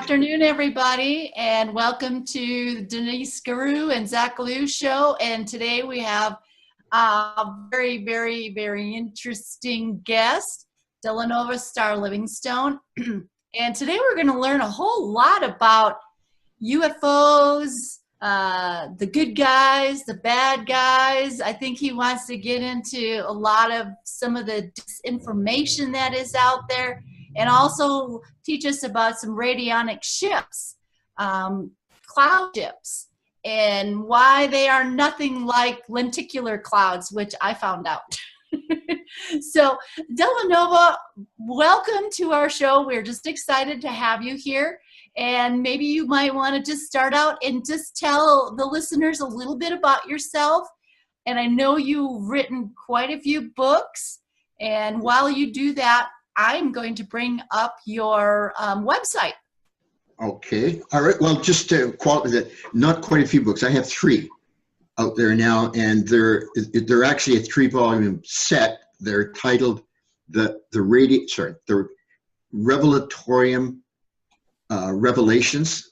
afternoon, everybody, and welcome to Denise Guru and Zach Lou show. And today we have a very, very, very interesting guest, Delannovahh Star-Livingstone. And today we're going to learn a whole lot about UFOs, the good guys, the bad guys. I think he wants to get into a lot of some of the disinformation that is out there, and also teach us about some radionic ships, cloud ships, and why they are nothing like lenticular clouds, which I found out. So, Delannovahh, welcome to our show. We're just excited to have you here. And maybe you might want to just start out and just tell the listeners a little bit about yourself. And I know you've written quite a few books. And while you do that, I'm going to bring up your website. Okay. All right. Well, just to qualify that, not quite a few books. I have 3 out there now, and they're actually a 3-volume set. They're titled the Revelatorium Revelations,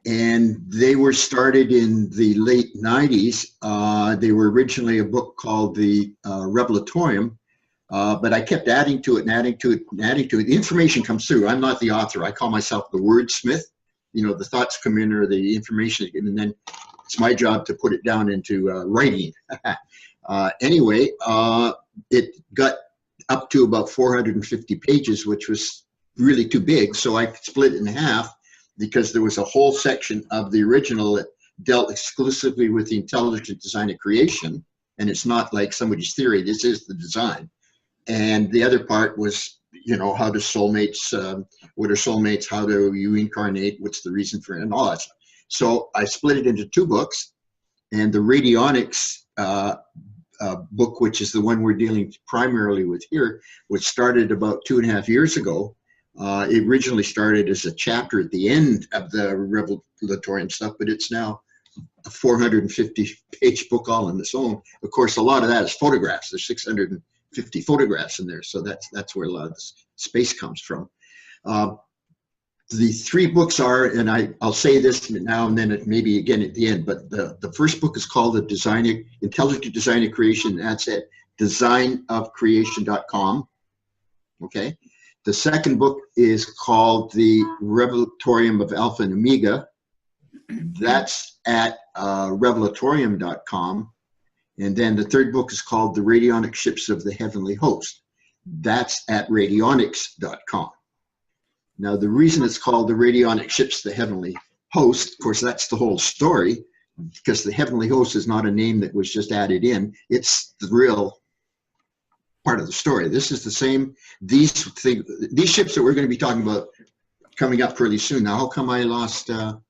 and they were started in the late 90s. They were originally a book called the Revelatorium, but I kept adding to it and adding to it and adding to it. The information comes through. I'm not the author. I call myself the wordsmith. You know, the thoughts come in, or the information, and then it's my job to put it down into writing. Anyway, it got up to about 450 pages, which was really too big, so I split it in half, because there was a whole section of the original that dealt exclusively with the intelligent design of creation, and it's not like somebody's theory. This is the design. And the other part was, you know, how do soulmates, what are soulmates, how do you incarnate, what's the reason for it, and all that stuff. So I split it into 2 books, and the radionics book, which is the one we're dealing primarily with here, which started about 2.5 years ago. It originally started as a chapter at the end of the Revelatorium stuff, but it's now a 450-page book all on its own. Of course, a lot of that is photographs. There's 650 photographs in there, so that's where a lot of this space comes from. The 3 books are, and I'll say this now and then, maybe again at the end, but the first book is called the Intelligent Design of Creation. That's at designofcreation.com. Okay. The second book is called the Revelatorium of Alpha and Omega. That's at revelatorium.com. And then the third book is called the Radionic Ships of the Heavenly Host. That's at radionics.com. Now, the reason it's called the Radionic Ships of the Heavenly Host, of course, that's the whole story, because the Heavenly Host is not a name that was just added in. It's the real part of the story. This is the same. These ships that we're going to be talking about coming up pretty soon. Now, how come I lost? Can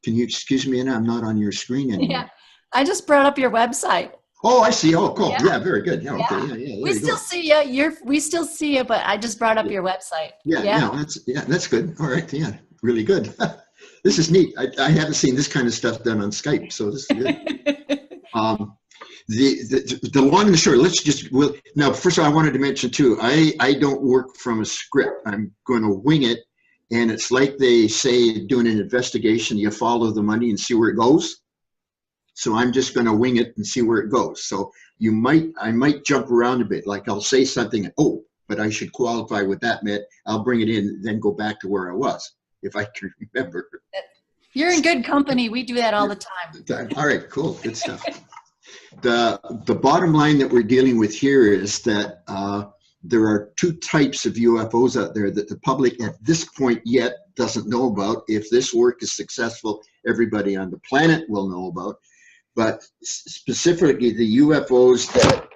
you excuse me? And I'm not on your screen anymore. Yeah, I just brought up your website. Oh, I see. Oh, cool. Yeah, very good. Yeah, okay. Yeah, we still see you. We still see you, but I just brought up your website. Yeah, that's good. All right. Yeah, really good. This is neat. I haven't seen this kind of stuff done on Skype, so this is good. The long and the short, now, first of all, I wanted to mention too, I don't work from a script. I'm going to wing it, and it's like they say doing an investigation, you follow the money and see where it goes. So I'm just going to wing it and see where it goes. So I might jump around a bit, like I'll say something, oh, but I should qualify what that meant. I'll bring it in, then go back to where I was, if I can remember. You're in good company. We do that all the time. All right, cool, good stuff. The bottom line that we're dealing with here is that there are 2 types of UFOs out there that the public at this point yet doesn't know about. If this work is successful, everybody on the planet will know about. But specifically the UFOs that,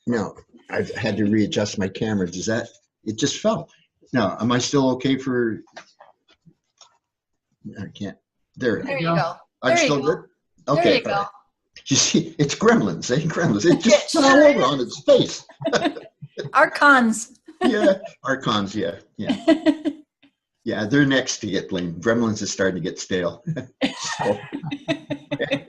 no, I've had to readjust my camera. It just fell. Now, am I still okay for, I can't. There you go. I'm still good? Okay. There you go. You see, it's gremlins, eh? Gremlins. It just fell over on its face. Archons. Yeah, Archons, yeah. Yeah, they're next to get blamed. Gremlins is starting to get stale. So, okay.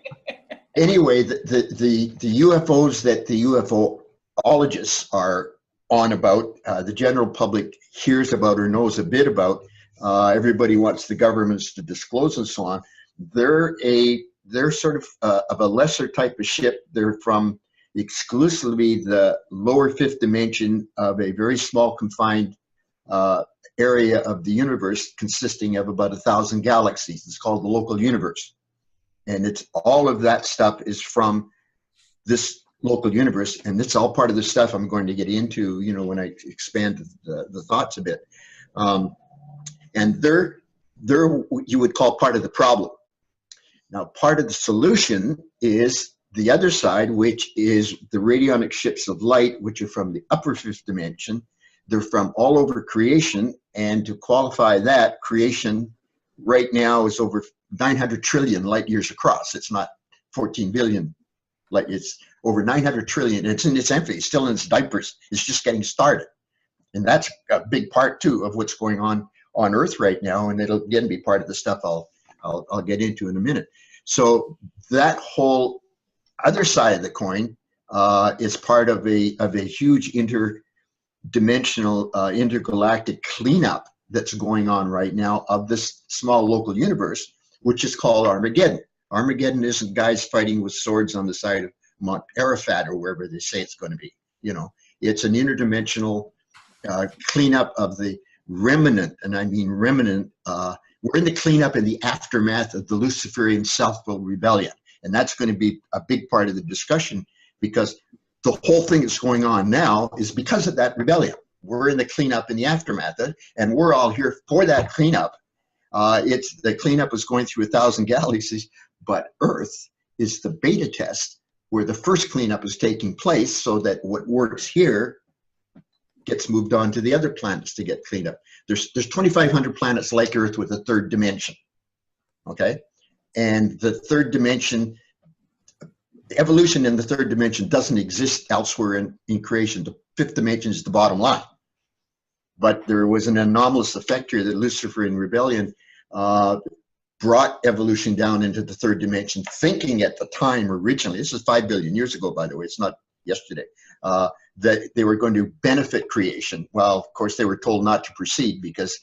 Anyway, the UFOs that the UFOologists are on about, the general public hears about or knows a bit about. Everybody wants the governments to disclose and so on. They're sort of a lesser type of ship. They're from exclusively the lower fifth dimension of a very small confined area of the universe consisting of about 1,000 galaxies. It's called the local universe. And it's all of that stuff is from this local universe, and it's all part of the stuff I'm going to get into, you know, when I expand the thoughts a bit. And they're what you would call part of the problem. Now, part of the solution is the other side, which is the radionic ships of light, which are from the upper fifth dimension. They're from all over creation, and to qualify that, creation right now is over 900 trillion light years across. It's not 14 billion light. It's over 900 trillion. It's in its infancy, it's still in its diapers. It's just getting started. And that's a big part, too, of what's going on Earth right now, and it'll again be part of the stuff I'll get into in a minute. So that whole other side of the coin is part of a huge interdimensional, intergalactic cleanup that's going on right now of this small local universe, which is called Armageddon. Armageddon isn't guys fighting with swords on the side of Mount Arafat or wherever they say it's going to be. You know, it's an interdimensional cleanup of the remnant, and I mean remnant. We're in the cleanup in the aftermath of the Luciferian Rebellion, and that's going to be a big part of the discussion, because the whole thing that's going on now is because of that rebellion. We're in the cleanup in the aftermath, and we're all here for that cleanup. The cleanup is going through 1,000 galaxies, but Earth is the beta test where the first cleanup is taking place, so that what works here gets moved on to the other planets to get cleaned up. There's 2,500 planets like Earth with a third dimension, okay? And the third dimension, evolution in the third dimension doesn't exist elsewhere in creation. The fifth dimension is the bottom line. But there was an anomalous effect here. The Luciferian Rebellion brought evolution down into the third dimension, thinking at the time originally, this is 5 billion years ago, by the way, it's not yesterday, that they were going to benefit creation. Well, of course, they were told not to proceed because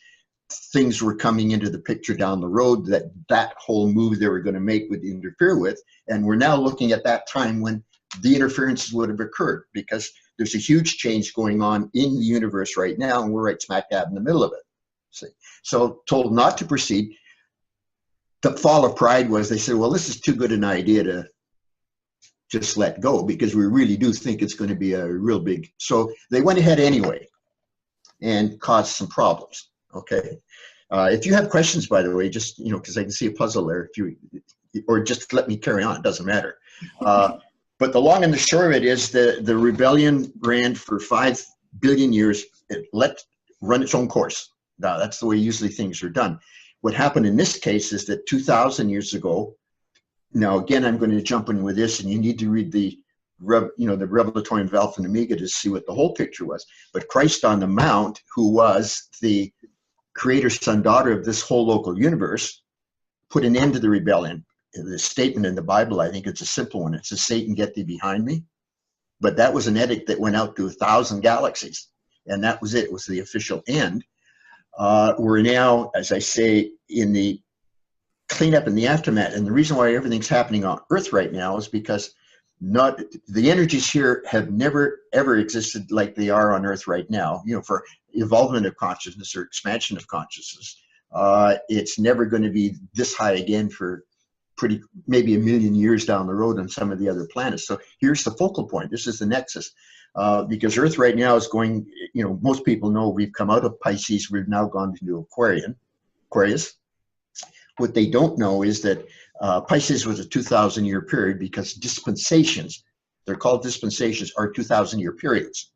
things were coming into the picture down the road that whole move they were going to make would interfere with. And we're now looking at that time when the interferences would have occurred, because there's a huge change going on in the universe right now, and we're right smack dab in the middle of it. See? So told not to proceed. The fall of pride was, they said, well, this is too good an idea to just let go, because we really do think it's going to be a real big. So they went ahead anyway and caused some problems. Okay. If you have questions, by the way, just, you know, because I can see a puzzle there, or just let me carry on, it doesn't matter. But the long and the short of it is the rebellion ran for 5 billion years. It let run its own course. Now, that's the way usually things are done. What happened in this case is that 2,000 years ago, now again, I'm going to jump in with this, and you need to read the Revelatory of Alpha and Omega to see what the whole picture was. But Christ on the Mount, who was the creator, son, daughter of this whole local universe, put an end to the rebellion. The statement in the Bible, I think it's a simple one. It says, Satan, get thee behind me. But that was an edict that went out to 1,000 galaxies. And that was it. It was the official end. We're now, as I say, in the cleanup in the aftermath. And the reason why everything's happening on Earth right now is because the energies here have never, ever existed like they are on Earth right now, you know, for evolvement of consciousness or expansion of consciousness. It's never going to be this high again for maybe 1 million years down the road on some of the other planets. So here's the focal point. This is the nexus. Because Earth right now is going, you know, most people know we've come out of Pisces. We've now gone into Aquarius. What they don't know is that Pisces was a 2,000-year period, because dispensations, they're called dispensations, are 2,000-year periods.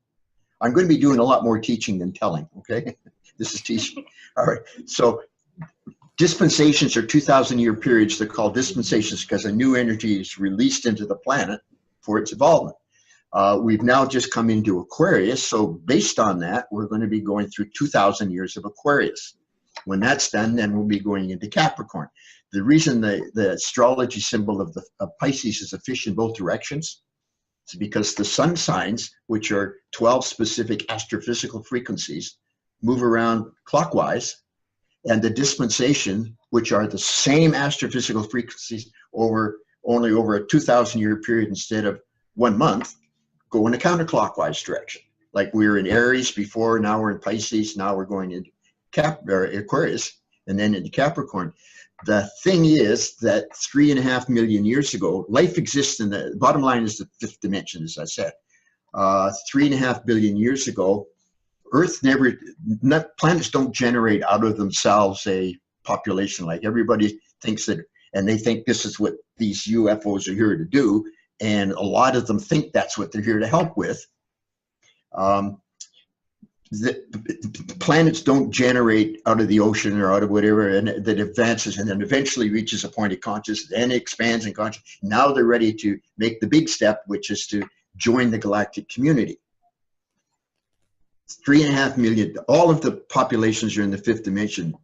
I'm going to be doing a lot more teaching than telling, okay? This is teaching. All right. So dispensations are 2,000-year periods. They're called dispensations because a new energy is released into the planet for its involvement. We've now just come into Aquarius, so based on that, we're going to be going through 2,000 years of Aquarius. When that's done, then we'll be going into Capricorn. The reason the astrology symbol of Pisces is a fish in both directions It's because the sun signs, which are 12 specific astrophysical frequencies, move around clockwise, and the dispensation, which are the same astrophysical frequencies only over a 2,000-year period instead of 1 month, go in a counterclockwise direction. Like we were in Aries before, now we're in Pisces, now we're going into Aquarius, and then into Capricorn. The thing is that 3.5 million years ago, life exists in the bottom line is the fifth dimension, as I said. 3.5 billion years ago, Earth planets don't generate out of themselves a population. Like everybody thinks that, and they think this is what these UFOs are here to do, and a lot of them think that's what they're here to help with. The planets don't generate out of the ocean or out of whatever, and that advances and then eventually reaches a point of consciousness, then expands in consciousness. Now they're ready to make the big step, which is to join the galactic community. 3.5 million, all of the populations are in the fifth dimension.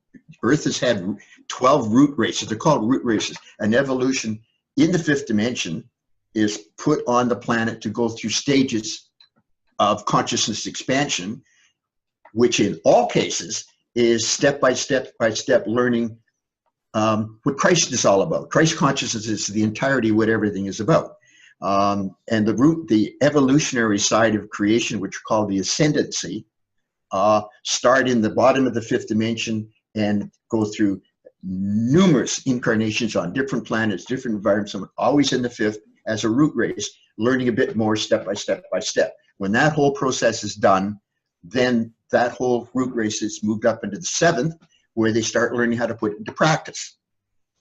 Earth has had 12 root races. They're called root races. An evolution in the fifth dimension is put on the planet to go through stages of consciousness expansion, which in all cases is step by step learning what Christ is all about. Christ consciousness is the entirety of what everything is about. And the evolutionary side of creation, which are called the ascendancy, start in the bottom of the fifth dimension and go through numerous incarnations on different planets, different environments, always in the fifth as a root race, learning a bit more step by step by step. When that whole process is done, then that whole root race is moved up into the seventh, where they start learning how to put it into practice.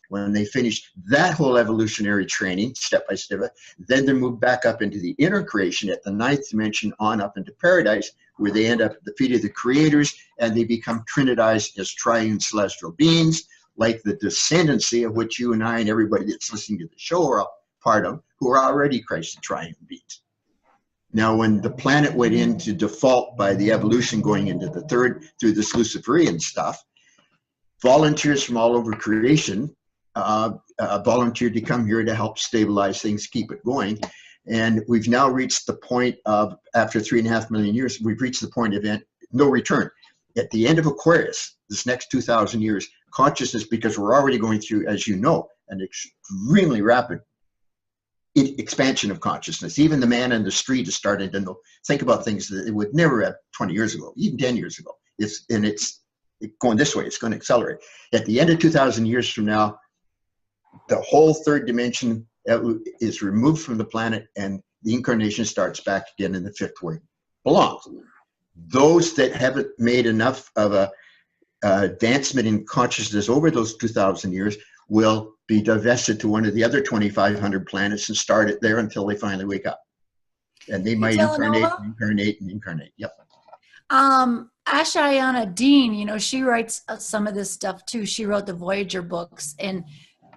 When they finish that whole evolutionary training, step by step, then they're moved back up into the inner creation at the ninth dimension on up into paradise, where they end up at the feet of the creators, and they become trinitized as triune celestial beings, like the descendancy of which you and I and everybody that's listening to the show are part of, who are already Christ the triune beings. Now, when the planet went into default by the evolution going into the third through this Luciferian stuff, volunteers from all over creation volunteered to come here to help stabilize things, keep it going. And we've now reached the point of, after 3.5 million years, we've reached the point of no return. At the end of Aquarius, this next 2,000 years, consciousness, because we're already going through, as you know, an extremely rapid expansion of consciousness. Even the man in the street is starting to think about things that it would never have 20 years ago, even 10 years ago. It's going this way. It's going to accelerate. At the end of 2,000 years from now, the whole third dimension is removed from the planet, and the incarnation starts back again in the fifth where it belongs. Those that haven't made enough of a advancement in consciousness over those 2,000 years will be divested to one of the other 2,500 planets and start it there until they finally wake up. And they might incarnate. Yep. Ashayana Dean, she writes some of this stuff too. She wrote the Voyager books, and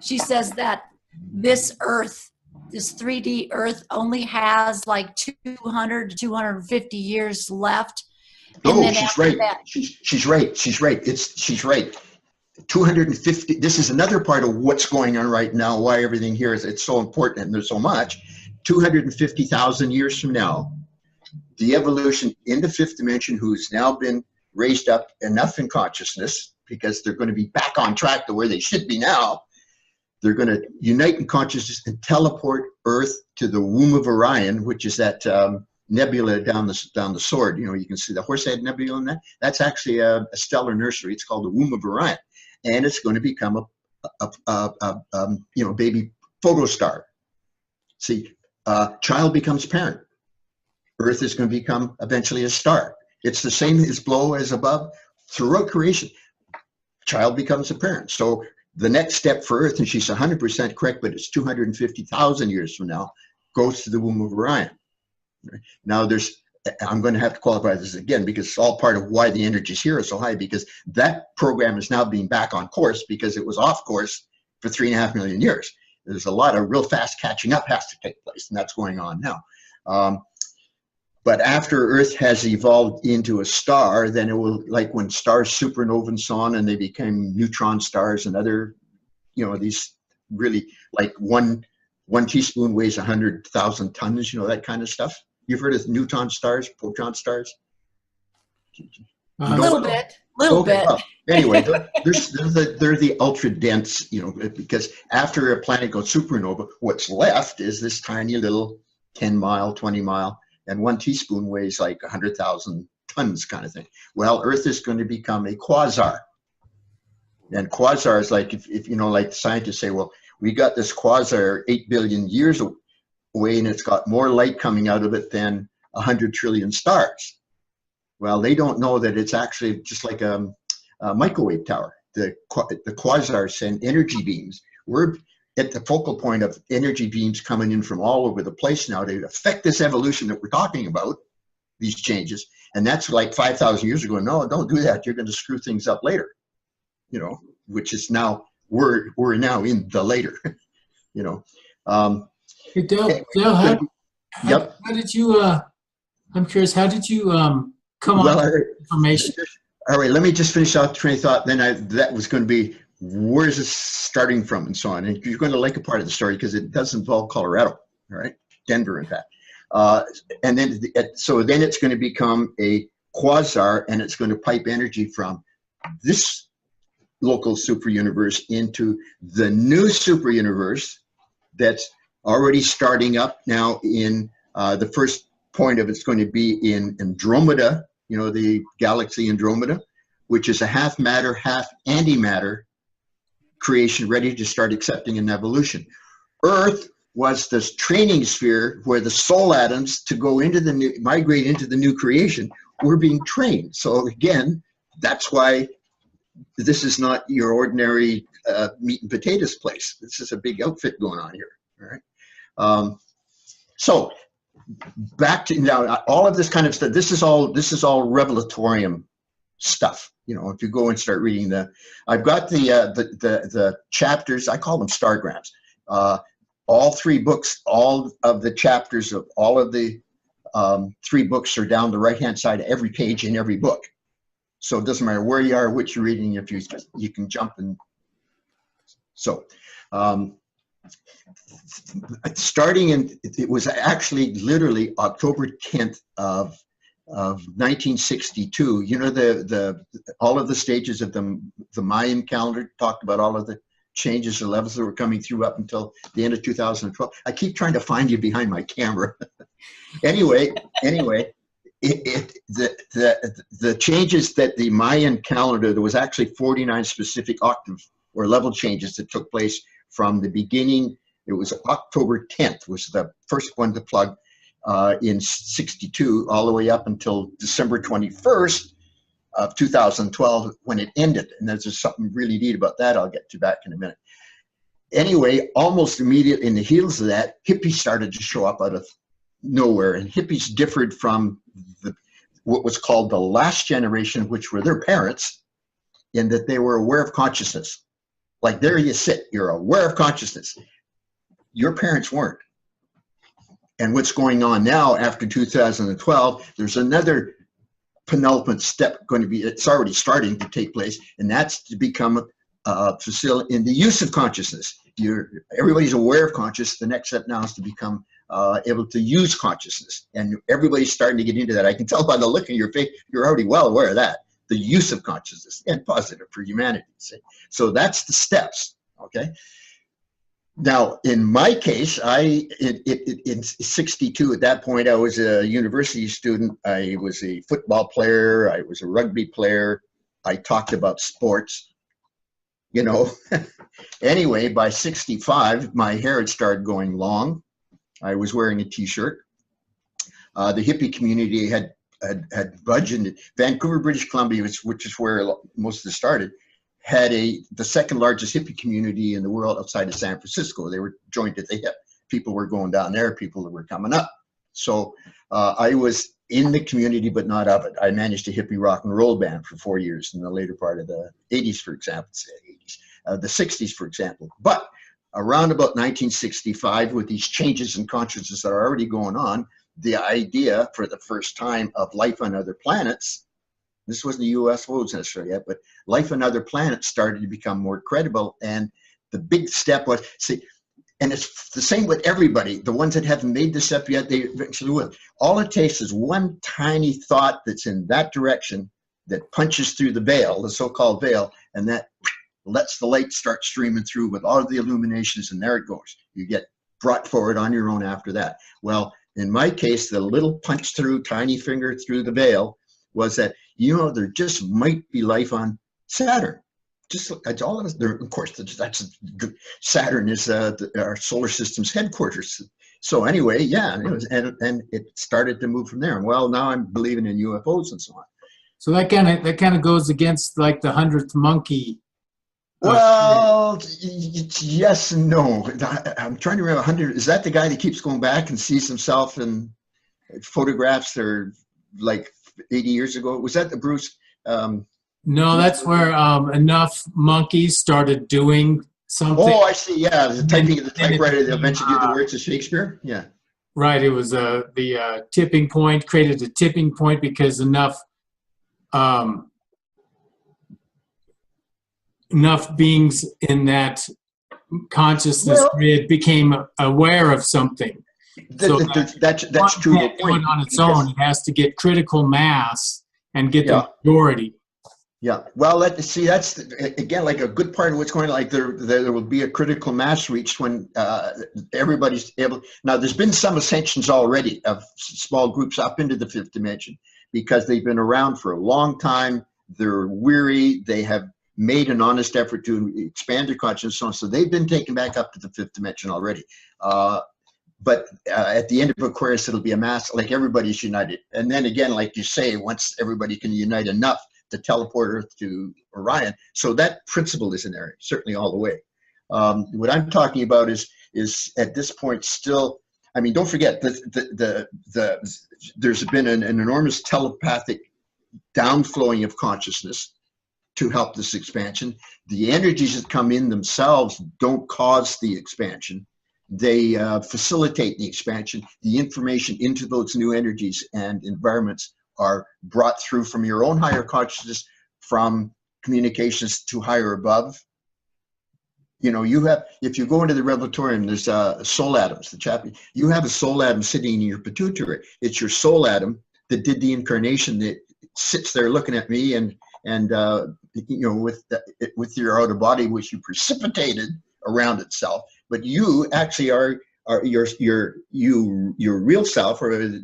she says that this Earth, this 3D Earth, only has like 200 to 250 years left. Oh, she's right. She's right. She's right. 250. This is another part of what's going on right now. Why everything here is it's so important and there's so much. 250,000 years from now, the evolution in the fifth dimension, who's now been raised up enough in consciousness, because they're going to be back on track to where they should be now. They're going to unite in consciousness and teleport Earth to the womb of Orion, which is that nebula down the sword. You can see the Horsehead Nebula in that. That's actually a stellar nursery. It's called the womb of Orion, and it's going to become a baby photostar. See, child becomes parent. Earth is going to become eventually a star. It's the same as below as above throughout creation. Child becomes a parent. So the next step for Earth, and she's 100% correct, but it's 250,000 years from now, goes to the womb of Orion. Now I'm going to have to qualify this again, because it's all part of why the energies here are so high, because that program is now being back on course because it was off course for 3.5 million years. There's a lot of real fast catching up has to take place, and that's going on now. But after Earth has evolved into a star, then it will, like when stars supernova and so on, and they became neutron stars and other, these really like one 1 teaspoon weighs 100,000 tons, you know, that kind of stuff. You've heard of neutron stars, proton stars? A little bit, little bit. Well, anyway, they're the ultra dense, you know, because after a planet goes supernova, what's left is this tiny little 10-mile, 20-mile, and 1 teaspoon weighs like 100,000 tons kind of thing. Well, Earth is going to become a quasar. And quasar is like, if you know, like the scientists say, well, we got this quasar 8 billion years away, and it's got more light coming out of it than 100 trillion stars. Well, they don't know that it's actually just like a microwave tower. The quasars send energy beams. We're at the focal point of energy beams coming in from all over the place now to affect this evolution that we're talking about, these changes. And that's like 5,000 years ago. No, don't do that. You're going to screw things up later, you know, which is now, we're now in the later, you know. Hey, Dale, how did you, I'm curious, how did you come up with information? All right, let me just finish out the train of thought. Then that was going to be, where's this starting from and so on. And you're going to like a part of the story because it does involve Colorado, all right? Denver, in fact. And then, so then it's going to become a quasar, and it's going to pipe energy from this local super universe into the new super universe that's already starting up now in the first point of it's going to be in Andromeda, you know, the galaxy Andromeda, which is a half matter, half antimatter creation ready to start accepting an evolution. Earth was this training sphere where the soul atoms to go into the new, migrate into the new creation, were being trained. So again, that's why this is not your ordinary meat and potatoes place. This is a big outfit going on here, all right? So back to now, all of this kind of stuff, this is all revelatorium stuff. You know, if you go and start reading I've got the chapters, I call them stargrams. All 3 books, all of the chapters of all of the 3 books are down the right-hand side of every page in every book. So it doesn't matter where you are, which you're reading, if you can jump and so. Starting in, it was actually literally October 10th of 1962. You know, all of the stages of the Mayan calendar talked about all of the changes or levels that were coming through up until the end of 2012. I keep trying to find you behind my camera. anyway, the changes that the Mayan calendar, there was actually 49 specific octave or level changes that took place from the beginning. It was October 10th was the first one to plug in 62 all the way up until December 21st of 2012 when it ended. And there's just something really neat about that. I'll get to back in a minute. Anyway, almost immediately in the heels of that, hippies started to show up out of nowhere. And hippies differed from what was called the last generation, which were their parents, in that they were aware of consciousness. Like there you sit, you're aware of consciousness. Your parents weren't. And what's going on now after 2012, there's another penultimate step going to be, it's already starting to take place, and that's to become facility in the use of consciousness. Everybody's aware of consciousness. The next step now is to become able to use consciousness. And everybody's starting to get into that. I can tell by the look in your face, you're already well aware of that. The use of consciousness and positive for humanity. See? So that's the steps, okay? Now, in my case, in 62, at that point, I was a university student. I was a football player. I was a rugby player. I talked about sports, you know. Anyway, by 65, my hair had started going long. I was wearing a t-shirt. The hippie community had budgeted. Vancouver, British Columbia, which is where most of this started, had the second largest hippie community in the world outside of San Francisco. They were joined at the hip. People were going down there, people that were coming up. So I was in the community, but not of it. I managed a hippie rock and roll band for 4 years in the later part of the 80s, for example, the 60s, for example. But around about 1965, with these changes in consciousness that are already going on, the idea for the first time of life on other planets, this wasn't the UFOs necessarily yet, but life on other planets started to become more credible. And the big step was, see, And it's the same with everybody. The ones that haven't made this up yet, they eventually will. All it takes is one tiny thought that's in that direction that punches through the veil, the so-called veil, and that lets the light start streaming through with all of the illuminations, and there it goes. You get brought forward on your own after that. Well, in my case, the little punch through, tiny finger through the veil was that, you know, there just might be life on Saturn. Just that's all it is. There, of course, that's Saturn is our solar system's headquarters. So anyway, yeah, it was, and it started to move from there. And well, now I'm believing in UFOs and so on. So that kind of goes against like the 100th monkey. Well, yes and no. I'm trying to remember 100. Is that the guy that keeps going back and sees himself in photographs that are like 80 years ago? Was that the Bruce? No, that's where enough monkeys started doing something. Oh, I see. Yeah, the typing of the typewriter that eventually did the words of Shakespeare. Yeah. Right. It was the tipping point, created a tipping point because enough beings in that consciousness grid became aware of something. That's true. Can't do it on its own. It has to get critical mass and get the majority. Yeah, well, that's again like a good part of what's going on. Like there will be a critical mass reached when everybody's able. Now, there's been some ascensions already of small groups up into the fifth dimension because they've been around for a long time. They're weary. They have made an honest effort to expand their consciousness, so they've been taken back up to the fifth dimension already. But at the end of Aquarius, it'll be a mass, like everybody's united. And then again, like you say, once everybody can unite enough to teleport Earth to Orion. So that principle is in there, certainly all the way. What I'm talking about is at this point still, I mean, don't forget that there's been an enormous telepathic downflowing of consciousness to help this expansion. The energies that come in themselves don't cause the expansion. They facilitate the expansion. The information into those new energies and environments are brought through from your own higher consciousness, from communications to higher above. You know, you have, if you go into the Revelatorium, there's soul atoms, the chapter, you have a soul atom sitting in your pituitary. It's your soul atom that did the incarnation that sits there looking at me and you know, with your outer body, which you precipitated around itself. But you actually are your real self, or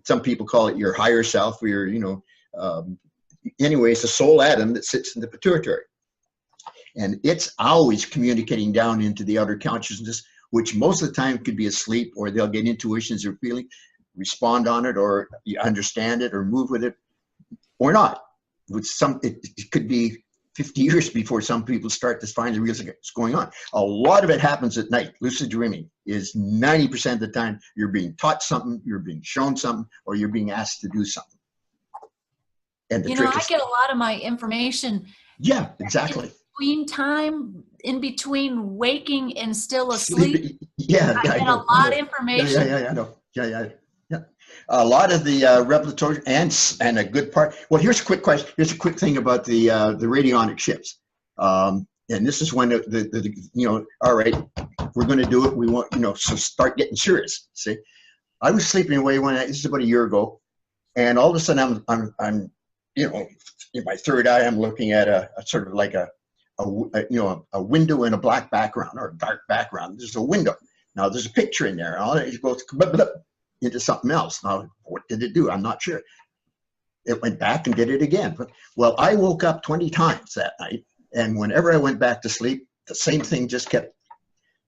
some people call it your higher self, or your, you know, anyway, it's a soul atom that sits in the pituitary. And it's always communicating down into the outer consciousness, which most of the time could be asleep, or they'll get intuitions or feeling, respond on it, or you understand it, or move with it, or not. With some, it could be 50 years before some people start to find the real what's going on. A lot of it happens at night. Lucid dreaming is 90% of the time you're being taught something, you're being shown something, or you're being asked to do something. And the trick is, I get a lot of my information. Yeah, exactly. In between waking and still asleep. Yeah, I get a lot of information. Yeah, I know. Yeah. A lot of the revelatory and a good part. Well, here's a quick question. Here's a quick thing about the radionic ships. And this is when the you know, all right, we're going to do it. We want, you know, so start getting serious. See, I was sleeping away this is about a year ago, and all of a sudden I'm you know, in my third eye, I'm looking at a sort of like a window in a black background or a dark background. There's a window. Now there's a picture in there, and all that goes into something else. Now, what did it do? I'm not sure. It went back and did it again. But, well, I woke up 20 times that night, and whenever I went back to sleep, the same thing just kept.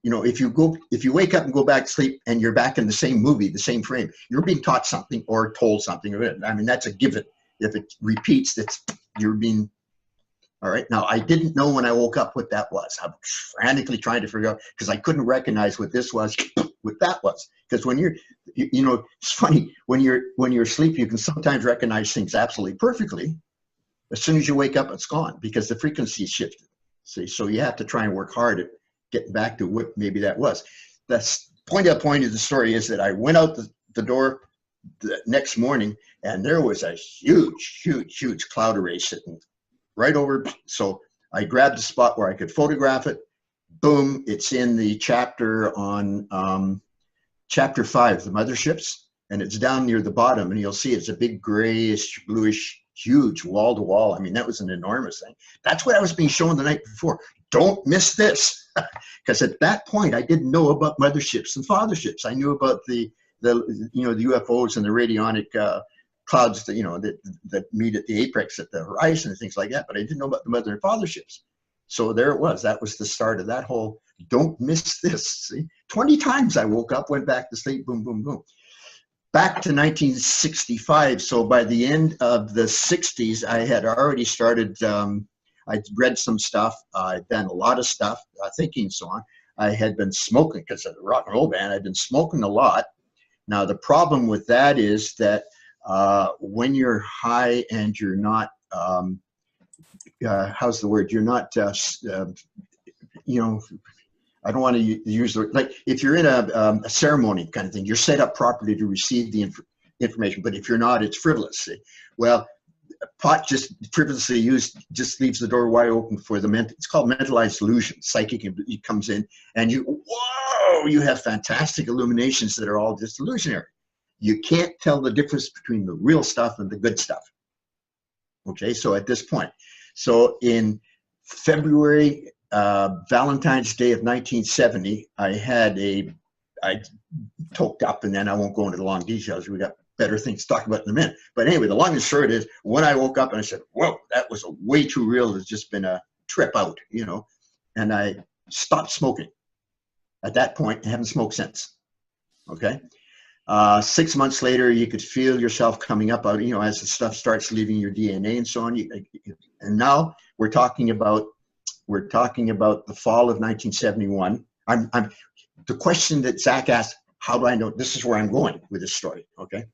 You know, if you wake up and go back to sleep and you're back in the same movie, the same frame, you're being taught something or told something. I mean, that's a given. If it repeats, you're being. All right. Now, I didn't know when I woke up what that was. I'm frantically trying to figure out, because I couldn't recognize what this was, what that was. Because when you know, it's funny, when you're asleep, you can sometimes recognize things absolutely perfectly. As soon as you wake up, it's gone because the frequency shifted. See, so you have to try and work hard at getting back to what maybe that was. The point of the story is that I went out the door the next morning, and there was a huge cloud array sitting right over. So I grabbed a spot where I could photograph it, boom, it's in the chapter on chapter 5, the motherships, and it's down near the bottom, and you'll see it's a big grayish, bluish, huge wall to wall. I mean, that was an enormous thing. That's what I was being shown the night before. Don't miss this, because at that point I didn't know about motherships and fatherships. I knew about the UFOs and the radionic clouds that meet at the apex at the horizon and things like that, but I didn't know about the mother and father ships. So there it was. That was the start of that whole, don't miss this. See, 20 times I woke up, went back to sleep, boom, boom, boom. Back to 1965. So by the end of the 60s, I had already started, I'd read some stuff. I'd done a lot of stuff, thinking so on. I had been smoking, because of the rock and roll band, I'd been smoking a lot. Now, the problem with that is that when you're high and you're not, how's the word? You're not, I don't want to use the, like, if you're in a ceremony kind of thing, you're set up properly to receive the information, but if you're not, it's frivolous. See? Well, pot just frivolously used just leaves the door wide open for the it's called mentalized illusion. Psychic, it comes in and whoa, you have fantastic illuminations that are all just illusionary. You can't tell the difference between the real stuff and the good stuff. Okay, so at this point, so in February, Valentine's Day of 1970, I toked up, and then I won't go into the long details. We got better things to talk about in a minute. But anyway, the long and short is, when I woke up and I said, whoa, that was way too real. It's just been a trip out, and I stopped smoking. At that point, I haven't smoked since. Okay. 6 months later, you could feel yourself coming up out, as the stuff starts leaving your DNA and so on. And now we're talking about the fall of 1971. The question that Zach asked, how do I know? This is where I'm going with this story. Okay.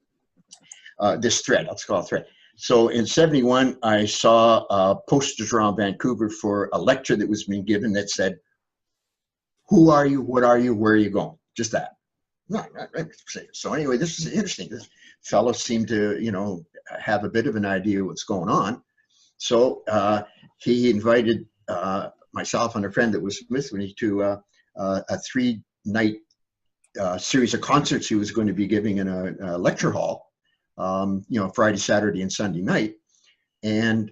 This thread, let's call it thread. So in 71, I saw posters around Vancouver for a lecture that was being given that said, who are you? What are you? Where are you going? Just that. Right. So anyway, this was interesting. This fellow seemed to, have a bit of an idea what's going on. So he invited myself and a friend that was with me to a 3-night series of concerts he was going to be giving in a lecture hall, Friday, Saturday, and Sunday night. And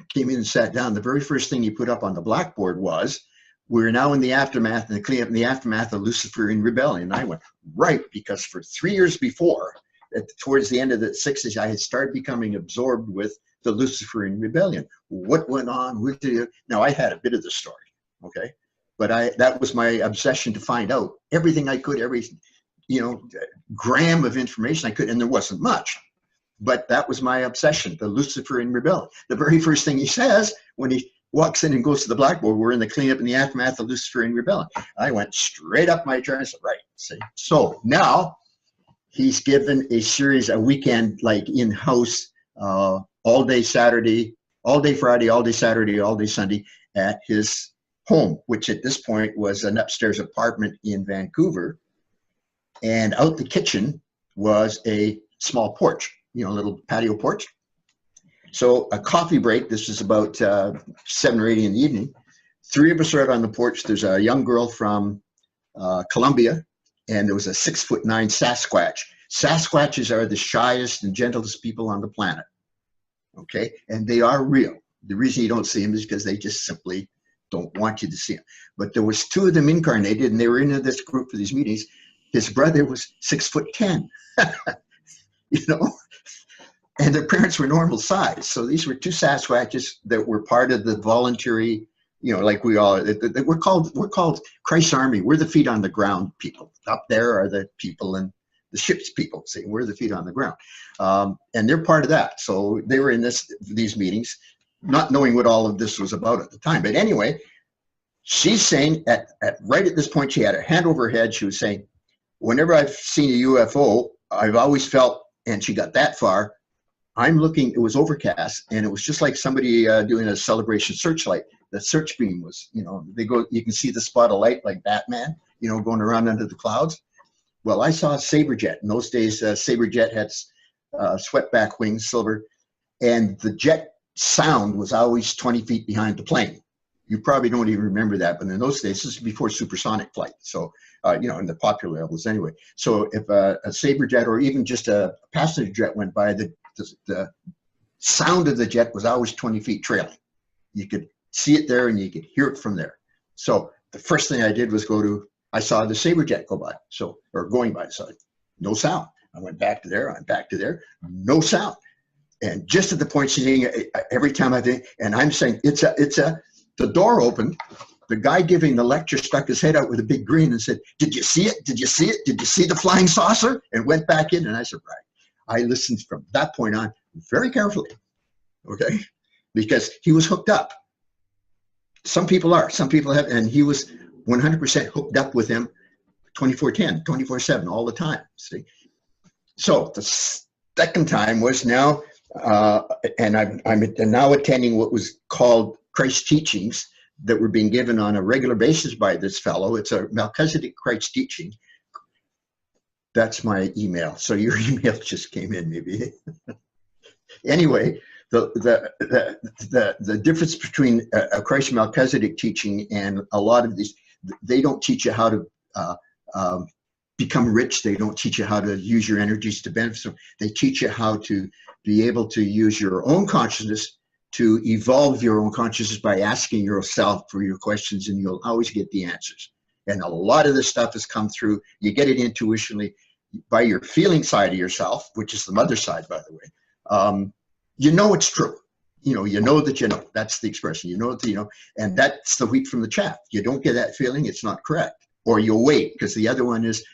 came in and sat down. The very first thing he put up on the blackboard was, we're now in the aftermath, and the cleanup in the aftermath of Luciferian Rebellion. And I went, right, because for 3 years before, towards the end of the 60s, I had started becoming absorbed with the Luciferian Rebellion. What went on? Now, I had a bit of the story, okay? But that was my obsession, to find out everything I could, every gram of information I could, and there wasn't much. But that was my obsession, the Luciferian Rebellion. The very first thing he says when he walks in and goes to the blackboard, we're in the cleanup in the aftermath of Luciferian Rebellion. I went straight up my chair and said, right, see. So now he's given a series, a weekend, like in-house, all day Saturday, all day Friday, all day Saturday, all day Sunday at his home, which at this point was an upstairs apartment in Vancouver. And out the kitchen was a small porch, a little patio porch. So a coffee break, this is about 7 or 8 in the evening. 3 of us are out on the porch. There's a young girl from Colombia, and there was a 6'9" Sasquatch. Sasquatches are the shyest and gentlest people on the planet. Okay, and they are real. The reason you don't see them is because they just simply don't want you to see them. But there was 2 of them incarnated, and they were in this group for these meetings. His brother was 6'10", and their parents were normal size. So these were 2 Sasquatches that were part of the voluntary, like we all, we're called Christ's Army. We're the feet on the ground people. Up there are the people, and the ship's people. See, we're the feet on the ground. And they're part of that. So they were in these meetings, not knowing what all of this was about at the time. But anyway, she's saying right at this point, she had her hand over her head. She was saying, whenever I've seen a UFO, I've always felt, and she got that far, I'm looking, it was overcast, and it was just like somebody doing a celebration searchlight. The search beam was, you can see the spot of light like Batman, going around under the clouds. Well, I saw a Saberjet. In those days, Saberjet had swept-back wings, silver, and the jet sound was always 20 feet behind the plane. You probably don't even remember that, but in those days, this is before supersonic flight. So, you know, in the popular levels anyway. So if a Sabre jet or even just a passenger jet went by, the sound of the jet was always 20 feet trailing. You could see it there and you could hear it from there. So the first thing I did was I saw the Sabre jet go by, or going by, so no sound. I went back to there, no sound. And just at the point every time and I'm saying, the door opened, the guy giving the lecture stuck his head out with a big grin and said, "Did you see it? Did you see it? Did you see the flying saucer?" And went back in, and I said, right. I listened from that point on very carefully, okay? Because he was hooked up. Some people have, and he was 100% hooked up with him 24/10, 24/7, all the time, see? So the second time was now, and I'm now attending what was called Christ teachings that were being given on a regular basis by this fellow. It's a Melchizedek Christ teaching. That's my email. So your email just came in, maybe. Anyway, the difference between a Christ Melchizedek teaching and a lot of these, they don't teach you how to become rich. They don't teach you how to use your energies to benefit them. They teach you how to be able to use your own consciousness to evolve your own consciousness by asking yourself for your questions, and you'll always get the answers. And a lot of this stuff has come through. You get it intuitionally by your feeling side of yourself, which is the mother side, by the way. You know it's true. You know that you know. That's the expression. You know that you know. And that's the wheat from the chaff. You don't get that feeling, it's not correct. Or you'll wait, because the other one is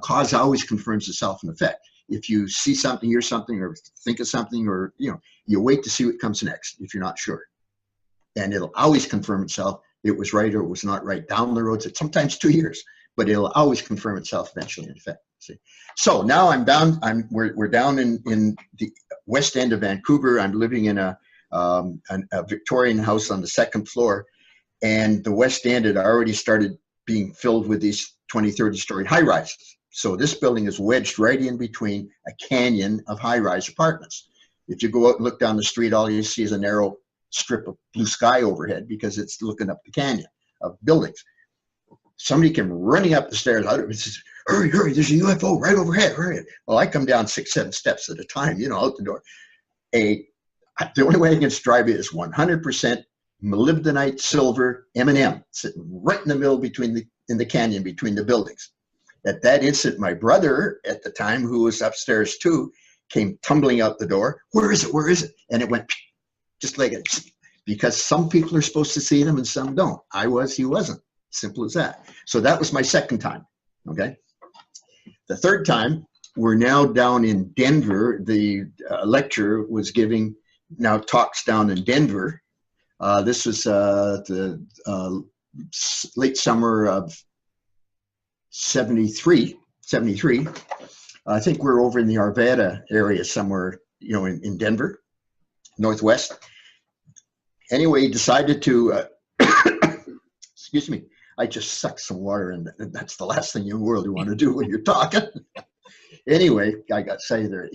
cause always confirms itself in effect. If you see something, hear something, or think of something, or you wait to see what comes next if you're not sure. And it'll always confirm itself. It was right or it was not right down the road. Sometimes 2 years, but it'll always confirm itself eventually in effect. See? So now we're down in the west end of Vancouver. I'm living in a Victorian house on the second floor, and the west end had already started being filled with these 20, 30-story high-rises. So this building is wedged right in between a canyon of high-rise apartments. If you go out and look down the street, all you see is a narrow strip of blue sky overhead because it's looking up the canyon of buildings. Somebody came running up the stairs out of it, says, hurry, there's a UFO right overhead, hurry. Well, I come down 6, 7 steps at a time, out the door. The only way I can describe it is 100% molybdenite silver M&M sitting right in the middle in the canyon between the buildings. At that instant, my brother at the time, who was upstairs too, came tumbling out the door. Where is it? Where is it? And it went just like it, because some people are supposed to see them and some don't. I was, he wasn't. Simple as that. So that was my second time. Okay. The third time, we're now down in Denver. The lecturer was giving now talks down in Denver. This was the late summer of 73. I think we're over in the Arvada area somewhere, in Denver, Northwest. Anyway, he decided to, excuse me, I just sucked some water, and that's the last thing in the world you want to do when you're talking. Anyway, I got to say there,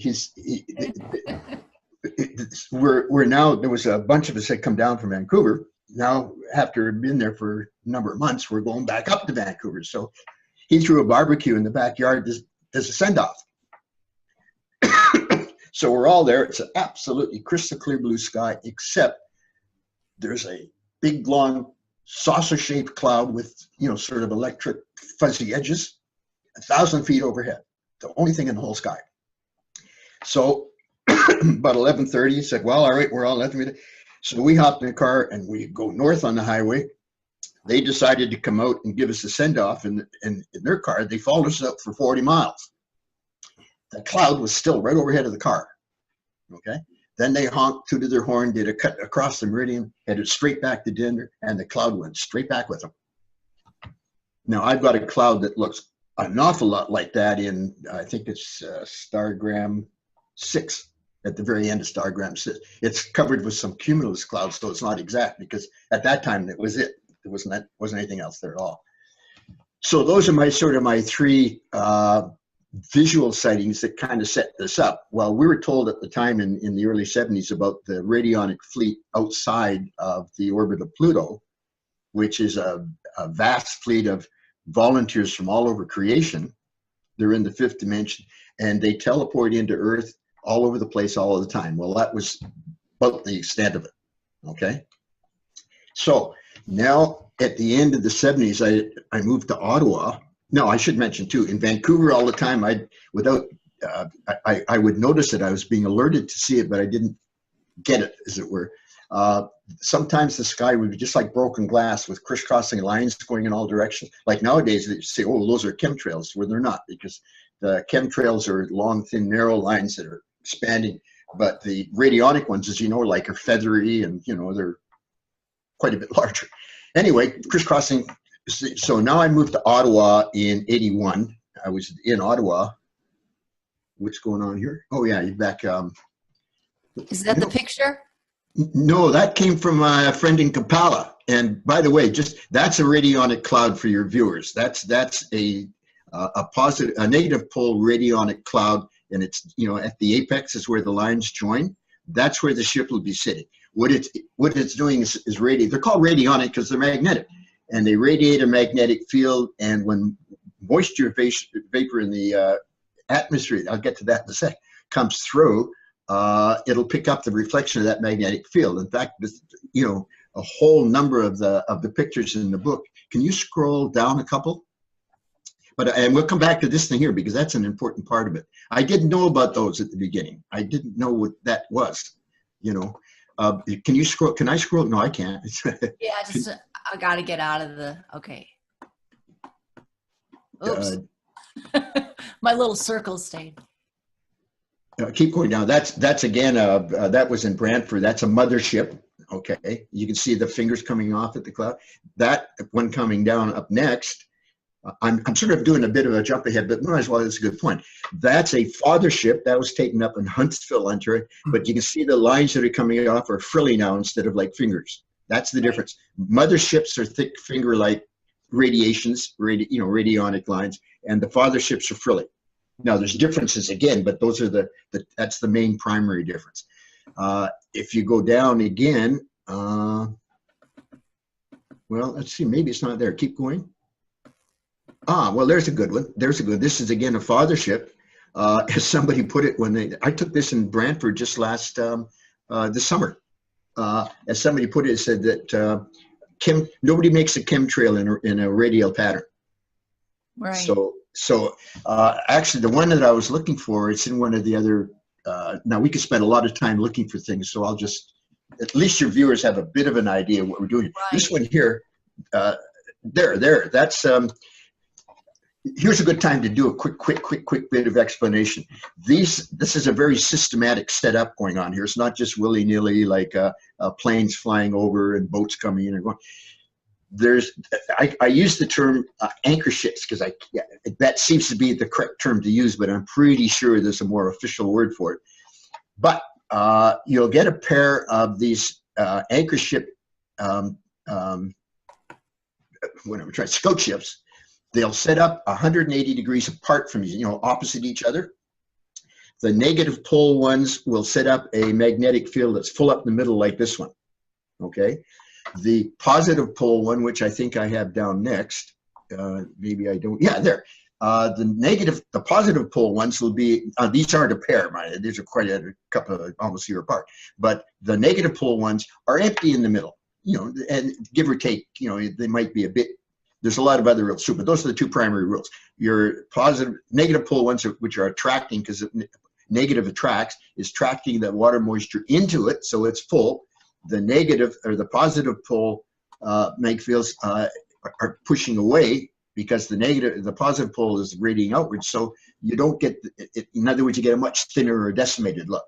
we're now, there was a bunch of us that come down from Vancouver. Now, after been there for a number of months, we're going back up to Vancouver. So he threw a barbecue in the backyard. There's a send-off. So we're all there. It's an absolutely crystal clear blue sky, except there's a big, long, saucer-shaped cloud with, sort of electric fuzzy edges, 1,000 feet overhead. The only thing in the whole sky. So about 11:30, he said, well, all right, we're all 11 meters. So we hopped in the car and we go north on the highway. They decided to come out and give us a send-off in their car. They followed us up for 40 miles. The cloud was still right overhead of the car. Okay. Then they honked, tooted their horn, did a cut across the meridian, headed straight back to Denver, and the cloud went straight back with them. Now, I've got a cloud that looks an awful lot like that in, I think it's Stargram 6, at the very end of Stargram 6. It's covered with some cumulus clouds, so it's not exact, because at that time, that was it. There wasn't anything else there at all. So those are my three visual sightings that kind of set this up. Well, we were told at the time in the early 70s about the radionic fleet outside of the orbit of Pluto, which is a vast fleet of volunteers from all over creation. They're in the fifth dimension, and they teleport into Earth all over the place all of the time. Well, that was about the extent of it, okay? So now at the end of the 70s, I moved to Ottawa. No, I should mention too, in Vancouver all the time, I would notice it. I was being alerted to see it, but I didn't get it, as it were. Sometimes the sky would be just like broken glass with crisscrossing lines going in all directions. Like nowadays, they say, oh, those are chemtrails, where they're not, because the chemtrails are long, thin, narrow lines that are expanding. But the radionic ones, as you know, like are feathery and, you know, they're quite a bit larger. Anyway, crisscrossing. So now I moved to Ottawa in 81. I was in Ottawa. What's going on here? Oh, yeah, you're back. Is that the picture? No, that came from a friend in Kampala. And by the way, that's a radionic cloud for your viewers. That's a negative pole radionic cloud, and it's, you know, at the apex is where the lines join. That's where the ship will be sitting. What it's doing is radiate. They're called radionic because they're magnetic, and they radiate a magnetic field. And when moisture vapor in the atmosphere, I'll get to that in a sec, comes through, it'll pick up the reflection of that magnetic field. In fact, you know, a whole number of the pictures in the book. Can you scroll down a couple? And we'll come back to this thing here because that's an important part of it. I didn't know about those at the beginning. I didn't know what that was, you know. Can you scroll? Can I scroll? No, I can't. Yeah, I got to get out of the, okay. Oops. My little circle stayed. Keep going down. That's again, that was in Brantford. That's a mothership. Okay. You can see the fingers coming off at the cloud. That one coming down up next. I'm sort of doing a bit of a jump ahead, but might as well, that's a good point. That's a father ship that was taken up in Huntsville, Ontario, but you can see the lines that are coming off are frilly now instead of like fingers. That's the difference. Motherships are thick finger-like radiations, radionic lines, and the father ships are frilly. Now there's differences again, but those are that's the main primary difference. If you go down again, well, let's see, maybe it's not there. Keep going. Well, there's a good one. There's a good. This is again a father ship, as somebody put it I took this in Brantford just last this summer. As somebody put it, said that nobody makes a chemtrail in a radial pattern. Right. So actually, the one that I was looking for, it's in one of the other. Now we could spend a lot of time looking for things, so I'll just, at least your viewers have a bit of an idea of what we're doing. Right. This one here, there. That's. Here's a good time to do a quick bit of explanation. This is a very systematic setup going on here. It's not just willy-nilly like planes flying over and boats coming in and going. I use the term anchor ships because that seems to be the correct term to use, but I'm pretty sure there's a more official word for it. But you'll get a pair of these anchor ship, scout ships. They'll set up 180 degrees apart from opposite each other. The negative pole ones will set up a magnetic field that's full up in the middle like this one, okay? The positive pole one, which I think I have down next, maybe I don't, yeah, there. The positive pole ones will be, these aren't a pair, these are quite a couple of almost a year apart, but the negative pole ones are empty in the middle, and give or take, they might be a bit. There's a lot of other rules too, but those are the two primary rules. Your negative pole ones, which are attracting, because negative attracts, is tracking the water moisture into it, so it's full. The negative or the positive pole mag fields are pushing away because the positive pole is radiating outwards, so you don't get it. In other words, you get a much thinner or decimated look.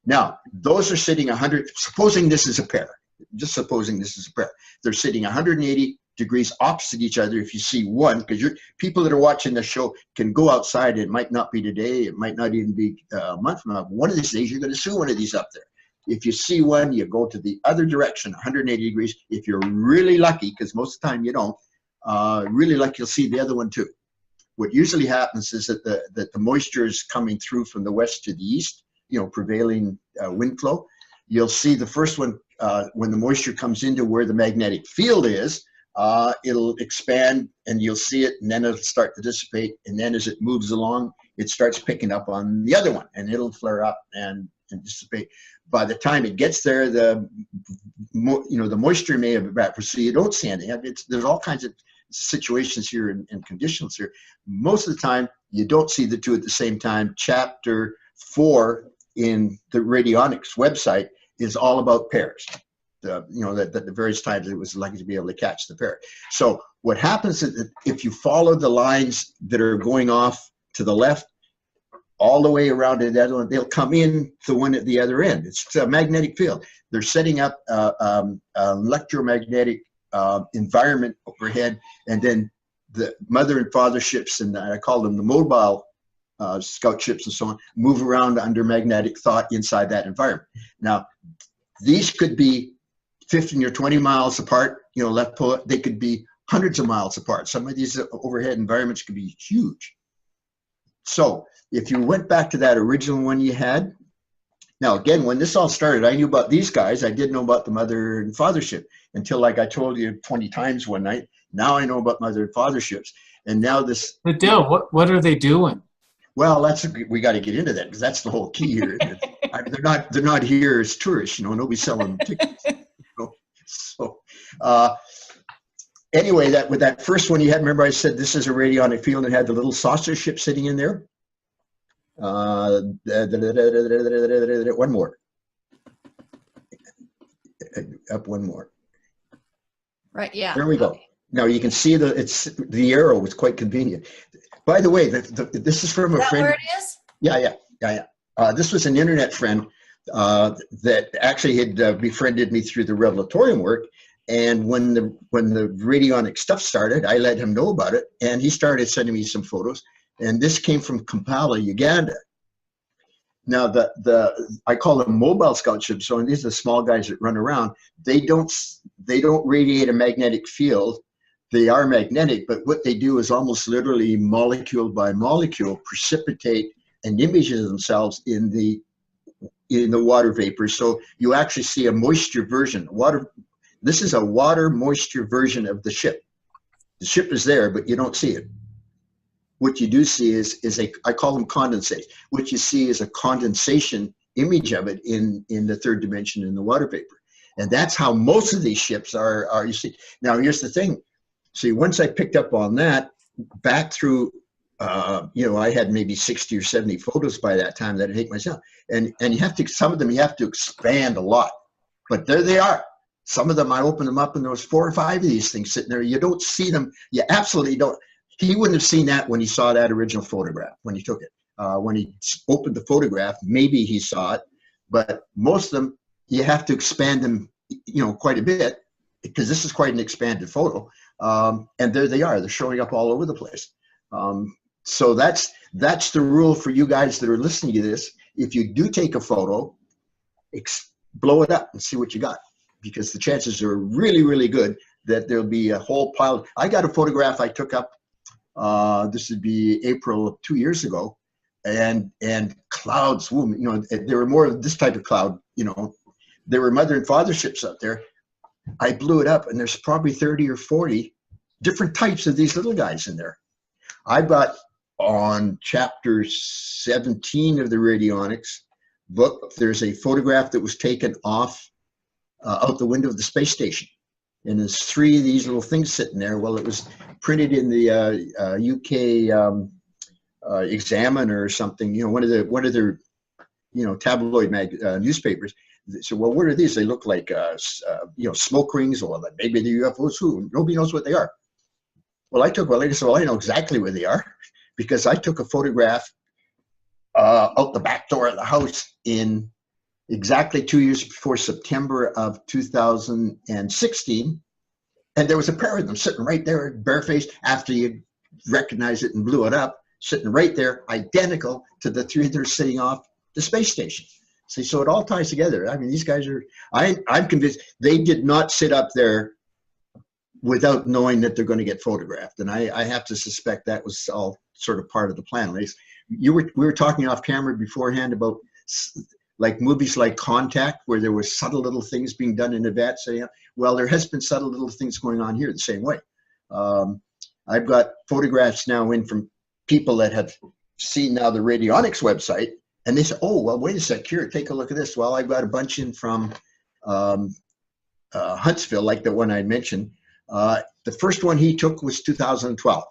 Now, those are sitting 100. Supposing this is a pair, just supposing this is a pair, they're sitting 180 degrees opposite each other. If you see one, because people that are watching the show can go outside. It might not be today. It might not even be a month from now. One of these days, you're going to see one of these up there. If you see one, you go to the other direction, 180 degrees. If you're really lucky, because most of the time you don't, really lucky, you'll see the other one too. What usually happens is that the moisture is coming through from the west to the east, prevailing wind flow. You'll see the first one when the moisture comes into where the magnetic field is. it'll expand and you'll see it, and then it'll start to dissipate. And then as it moves along, it starts picking up on the other one, and it'll flare up and dissipate. By the time it gets there, the moisture may have evaporated, so you don't see anything. There's all kinds of situations here and conditions here. Most of the time, you don't see the two at the same time. Chapter 4 in the radionics website is all about pairs. That the various times it was likely to be able to catch the pair. So what happens is that if you follow the lines that are going off to the left, all the way around to the other one, they'll come in the one at the other end. It's a magnetic field. They're setting up an electromagnetic environment overhead, and then the mother and father ships, and I call them the mobile scout ships and so on, move around under magnetic thought inside that environment. Now, these could be 15 or 20 miles apart, left pole. They could be hundreds of miles apart. Some of these overhead environments could be huge. So if you went back to that original one you had, now again, when this all started, I knew about these guys. I didn't know about the mother and father ship until, like I told you 20 times one night. Now I know about mother and father ships. And now this. But Dale, what are they doing? Well, we got to get into that, because that's the whole key here. They're not here as tourists, nobody's selling tickets. So anyway, with that first one you had, remember I said this is a radionic field and had the little saucer ship sitting in there. One more. Up one more. Right, yeah. There we go. Now you can see the arrow was quite convenient. By the way, this is from a friend. Where it is? Yeah. This was an internet friend that actually had befriended me through the Revelatorium work. And when the radionic stuff started, I let him know about it, and he started sending me some photos. And this came from Kampala, Uganda. Now, I call them mobile scout ships. So these are the small guys that run around. They don't radiate a magnetic field. They are magnetic, but what they do is almost literally molecule by molecule precipitate an image of themselves in the water vapor. So you actually see a moisture version. This is a water moisture version of the ship. The ship is there, but you don't see it. What you do see is I call them condensates. What you see is a condensation image of it in the third dimension in the water vapor. And that's how most of these ships are you see. Now, here's the thing. See, once I picked up on that, back through, I had maybe 60 or 70 photos by that time that I take myself. And some of them you have to expand a lot. But there they are. Some of them, I opened them up, and there was 4 or 5 of these things sitting there. You don't see them. You absolutely don't. He wouldn't have seen that when he saw that original photograph, when he took it. When he opened the photograph, maybe he saw it. But most of them, you have to expand them, quite a bit, because this is quite an expanded photo. And there they are. They're showing up all over the place. So that's the rule for you guys that are listening to this. If you do take a photo, blow it up and see what you got, because the chances are really, really good that there'll be a whole pile. I got a photograph I took up. This would be April of 2 years ago, and clouds. There were more of this type of cloud. There were mother and father ships up there. I blew it up, and there's probably 30 or 40 different types of these little guys in there. I got on chapter 17 of the radionics book, there's a photograph that was taken off out the window of the space station. And there's 3 of these little things sitting there. Well, it was printed in the UK Examiner or something, one of their tabloid newspapers. So, well, what are these? They look like, smoke rings, or maybe the UFOs. Nobody knows what they are. Well, I know exactly where they are, because I took a photograph out the back door of the house in exactly 2 years before September of 2016. And there was a pair of them sitting right there, barefaced, after you recognized it and blew it up, sitting right there, identical to the 3 that are sitting off the space station. See, so it all ties together. I mean, these guys are, I'm convinced they did not sit up there without knowing that they're going to get photographed. And I have to suspect that was all sort of part of the plan. We were talking off camera beforehand about like movies like Contact, where there were subtle little things being done in advance. Well, there has been subtle little things going on here the same way. I've got photographs now in from people that have seen now the radionics website, and they say, oh, well, wait a sec, here, take a look at this. Well, I've got a bunch in from Huntsville, like the one I mentioned. The first one he took was 2012.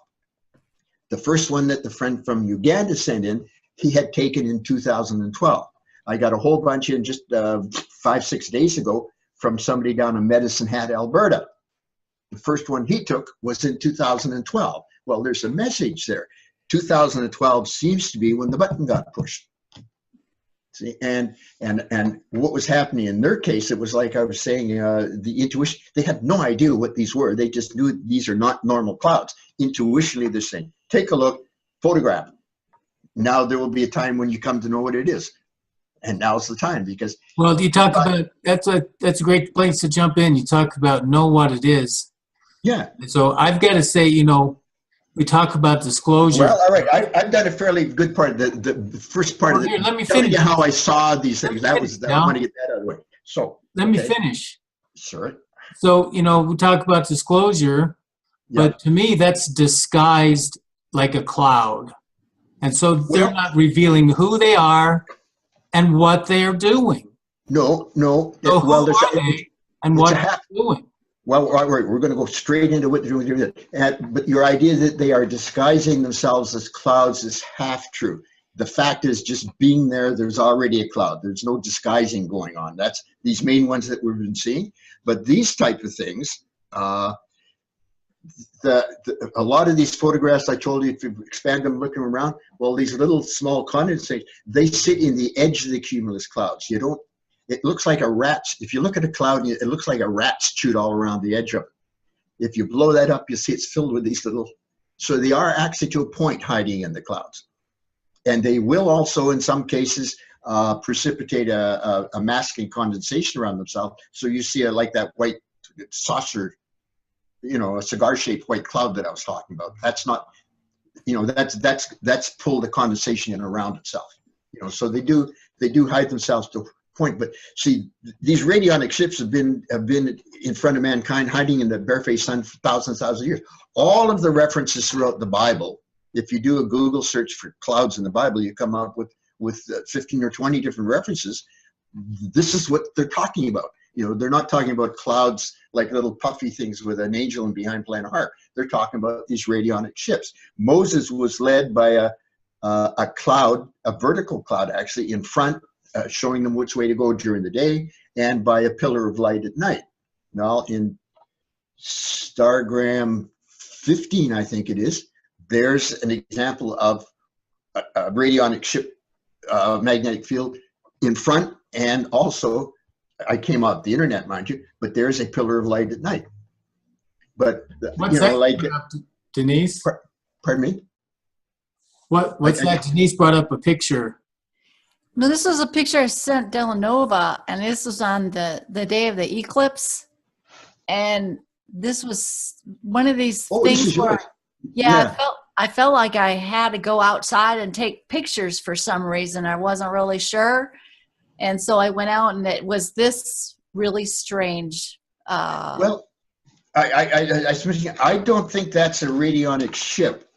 The first one that the friend from Uganda sent in, he had taken in 2012. I got a whole bunch in just 5-6 days ago from somebody down in Medicine Hat, Alberta. The first one he took was in 2012. Well, there's a message there. 2012 seems to be when the button got pushed. See, and what was happening in their case, it was like I was saying, the intuition, they had no idea what these were. They just knew these are not normal clouds. Intuitionally, they're saying, take a look, photograph. Now there will be a time when you come to know what it is. And now's the time, because... Well, you talk about, that's a great place to jump in. You talk about know what it is. Yeah. So I've got to say, you know, we talk about disclosure. Well, all right. I've done a fairly good part. The first part of it. Let me telling finish. you how I saw these things. I want to get that out of the way. So let me finish. Sure. So, you know, we talk about disclosure, but to me, that's disguised like a cloud. And so they're not revealing who they are and what they are doing. No. So who are they and what they're doing? Well, all right, we're going to go straight into what they're doing. But your idea that they are disguising themselves as clouds is half true. The fact is, just being there, there's already a cloud. There's no disguising going on. That's these main ones that we've been seeing. But these type of things, a lot of these photographs, I told you, if you expand them, looking around, well, these little small condensate, they sit in the edge of the cumulus clouds. You don't. It looks like a rat's, if you look at a cloud, it looks like a rat's chewed all around the edge of it. If you blow that up, you see it's filled with these little, so they are actually to a point hiding in the clouds. And they will also, in some cases, precipitate a masking condensation around themselves. So you see like that white saucer, you know, a cigar-shaped white cloud that I was talking about. That's not, you know, that's pulled the condensation in around itself. You know, so they do hide themselves to point. But see, these radionic ships have been in front of mankind, hiding in the barefaced sun for thousands of years. All of the references throughout the Bible, if you do a Google search for clouds in the Bible, you come up with 15 or 20 different references. This is what they're talking about. You know, they're not talking about clouds like little puffy things with an angel and behind playing a harp. They're talking about these radionic ships. Moses was led by a cloud, a vertical cloud actually, in front, showing them which way to go during the day, and by a pillar of light at night. Now, in Stargram 15, I think it is, there's an example of a radionic ship magnetic field in front, and also, I came off the internet, mind you, but there's a pillar of light at night. But, what's you know, that, like... Denise? Pardon me? What's that? Denise brought up a picture. No, this was a picture I sent Delannovah, and this was on the day of the eclipse. And this was one of these things where, I felt like I had to go outside and take pictures for some reason. I wasn't really sure. And so I went out, and it was this really strange. Well, I don't think that's a radionic ship.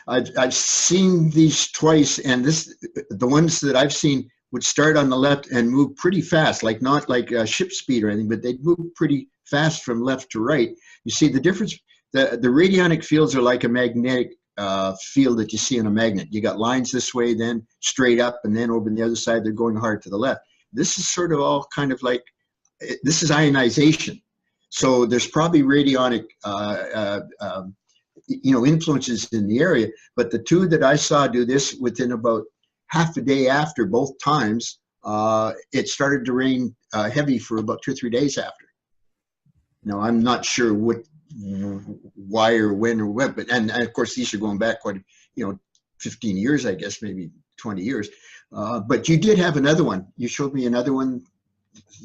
I've seen these twice, and the ones that I've seen would start on the left and move pretty fast, like not like ship speed or anything, but they'd move pretty fast from left to right. You see the difference? The radionic fields are like a magnetic field that you see in a magnet. You got lines this way, then straight up, and then over on the other side, they're going hard to the left. This is sort of all kind of like, this is ionization. So there's probably radionic influences in the area, but the two that I saw do this within about half a day after both times, it started to rain heavy for about 2 or 3 days after. Now, I'm not sure why or when or what, but, and of course, these are going back quite, 15 years, I guess, maybe 20 years. But you did have another one. You showed me another one,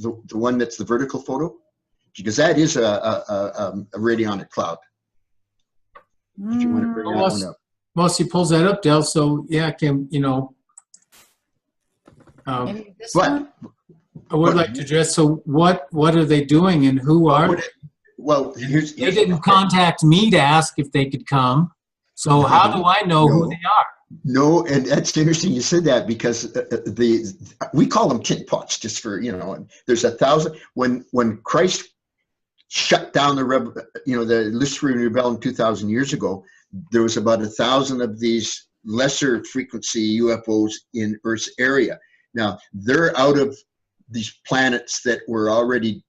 the one that's the vertical photo, because that is a radionic cloud. If you want to bring that one up. Well, she pulls that up, Del. So yeah, Maybe this But one? I would like to address, so what are they doing and who are they? well, here's They didn't contact me to ask if they could come. So how do I know who No. they are? No, and that's interesting you said that, because we call them tin pots, just for, and there's 1,000 when Christ shut down the Luciferian Rebellion 2,000 years ago. There was about 1,000 of these lesser frequency UFOs in Earth's area. Now they're out of these planets that were already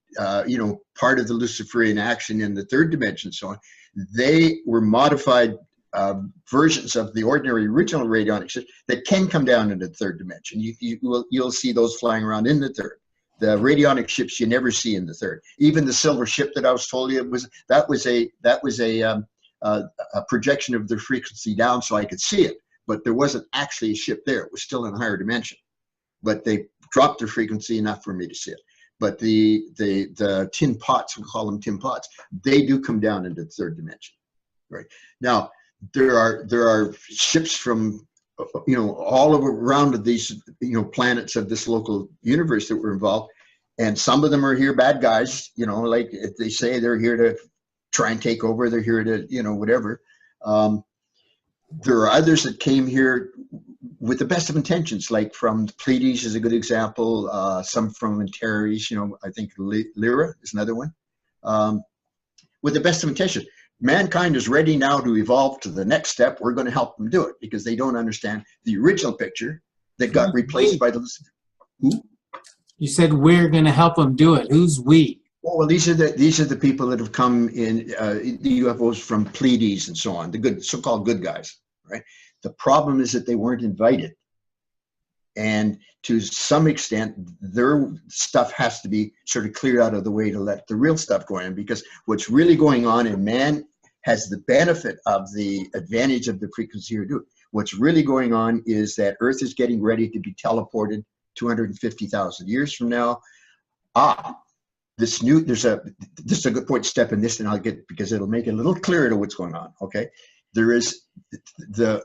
part of the Luciferian action in the third dimension. So on, they were modified versions of the ordinary original radionic ships that can come down into the third dimension. You'll see those flying around in the third. The radionic ships you never see in the third. Even the silver ship that I was told you was a projection of their frequency down so I could see it, but there wasn't actually a ship there. It was still in a higher dimension, but they dropped their frequency enough for me to see it. But the tin pots, we call them tin pots, they do come down into the third dimension. Right now, there are ships from all over around these planets of this local universe that were involved, and some of them are here bad guys. Like if they say they're here to try and take over, they're here to whatever. There are others that came here with the best of intentions, like from the Pleiades is a good example. Some from Antares, I think Lyra is another one. With the best of intention. Mankind is ready now to evolve to the next step. We're going to help them do it because they don't understand the original picture that got replaced by the... Who? You said we're going to help them do it. Who's we? Well, these are the people that have come in the UFOs from Pleiades and so on, the good so-called good guys, right? The problem is that they weren't invited, and to some extent, their stuff has to be sort of cleared out of the way to let the real stuff go in. Because what's really going on, and man has the benefit of the advantage of the frequency here to do it. What's really going on is that Earth is getting ready to be teleported 250,000 years from now. This is a good point to step in this, and I'll get, because it'll make it a little clearer to what's going on. Okay, there is the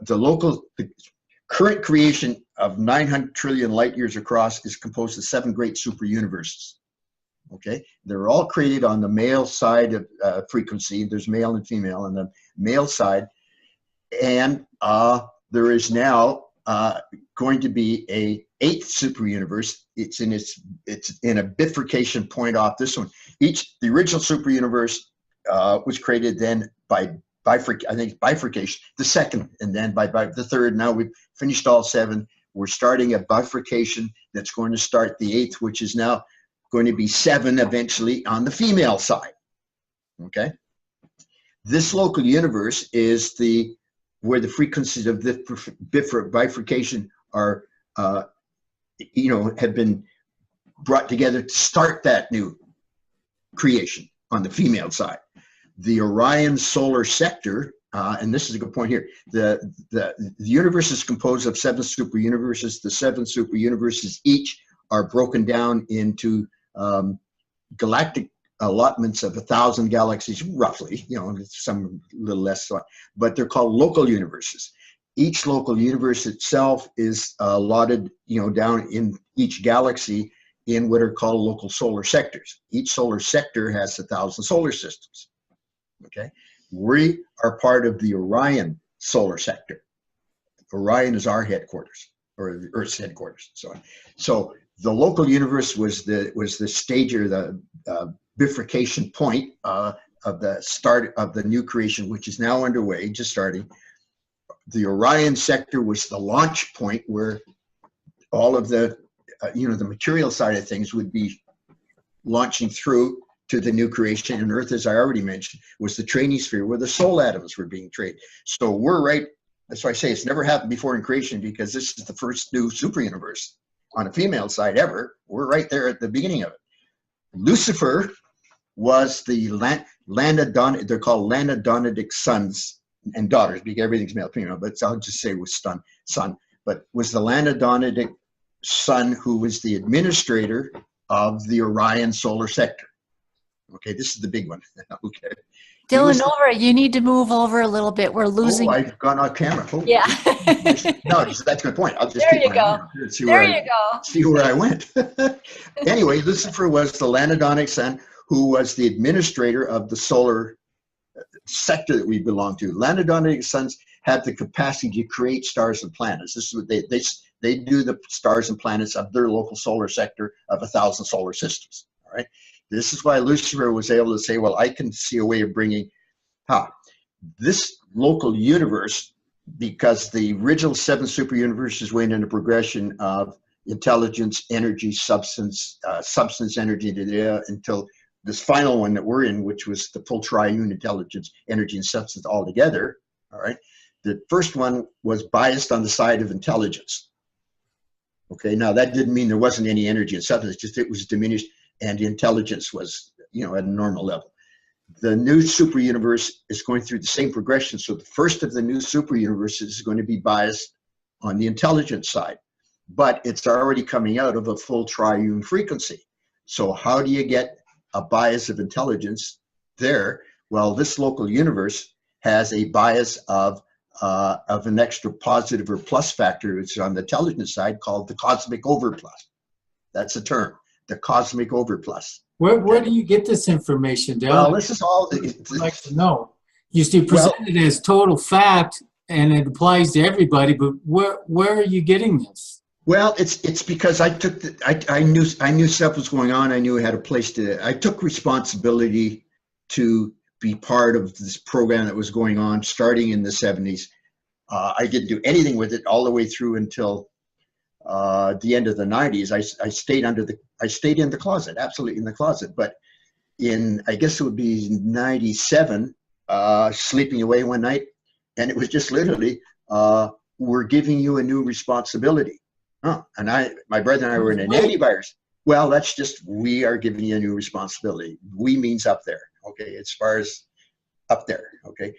current creation of 900 trillion light years across is composed of 7 great super universes. Okay, they're all created on the male side of frequency. There's male and female on the male side, and there is now going to be a 8th super universe. It's in a bifurcation point off this one. The original super universe was created then by bifurcation, the second, and then by the third. Now we've finished all 7. We're starting a bifurcation that's going to start the 8th, which is now going to be 7 eventually on the female side. Okay, this local universe is where the frequencies of the bifurcation are, have been brought together to start that new creation on the female side. The Orion solar sector, and this is a good point here, the universe is composed of 7 super universes. The 7 super universes each are broken down into galactic allotments of 1,000 galaxies, roughly, some a little less, but they're called local universes. Each local universe itself is allotted, down in each galaxy in what are called local solar sectors. Each solar sector has 1,000 solar systems. Okay, we are part of the Orion solar sector. Orion is our headquarters, or the Earth's headquarters. So the local universe was the stage, or the bifurcation point of the start of the new creation, which is now underway, just starting. The Orion sector was the launch point where all of the the material side of things would be launching through to the new creation. And Earth, as I already mentioned, was the training sphere where the soul atoms were being traded. So we're right. That's why I say it's never happened before in creation, because this is the first new super universe on a female side ever. We're right there at the beginning of it. Lucifer was the they're called Landodonidic sons and daughters, because everything's male, female, but I'll just say was son, but was the Landodonidic son who was the administrator of the Orion solar sector. Okay, this is the big one. Okay, Delannovah, you need to move over a little bit. We're losing. Oh, I've gone on camera. Oh, yeah. no, that's my point. I'll just There keep you my go. hand here and There see where I went. Anyway, Lucifer was the Lanadonic sun who was the administrator of the solar sector that we belong to. Lanadonic suns have the capacity to create stars and planets. This is what they do, the stars and planets of their local solar sector of 1,000 solar systems. All right. This is why Lucifer was able to say, well, I can see a way of bringing this local universe, because the original 7 super universes went in a progression of intelligence, energy, substance, energy, until this final one that we're in, which was the full triune intelligence, energy, and substance all together. All right. The first one was biased on the side of intelligence. Okay. Now that didn't mean there wasn't any energy and substance, just it was diminished, and the intelligence was, at a normal level. The new super universe is going through the same progression. So the first of the new super universes is going to be biased on the intelligence side, but it's already coming out of a full triune frequency. So how do you get a bias of intelligence there? Well, this local universe has a bias of an extra positive or plus factor, which is on the intelligence side, called the cosmic overplus. That's a term, the cosmic overplus. Where do you get this information, Dale? Well, this is all. I'd like to know. You see, presented as total fact, and it applies to everybody. But where are you getting this? Well, it's because I took I knew stuff was going on. I knew I had a place to. I took responsibility to be part of this program that was going on starting in the 70s. I didn't do anything with it all the way through until the end of the 90s. I stayed in the closet, absolutely in the closet. But I guess it would be 97, sleeping away one night, and it was just literally, we're giving you a new responsibility. And my brother and I were in an antivirus. Well, that's just, we are giving you a new responsibility. We means up there, okay, as far as up there, okay.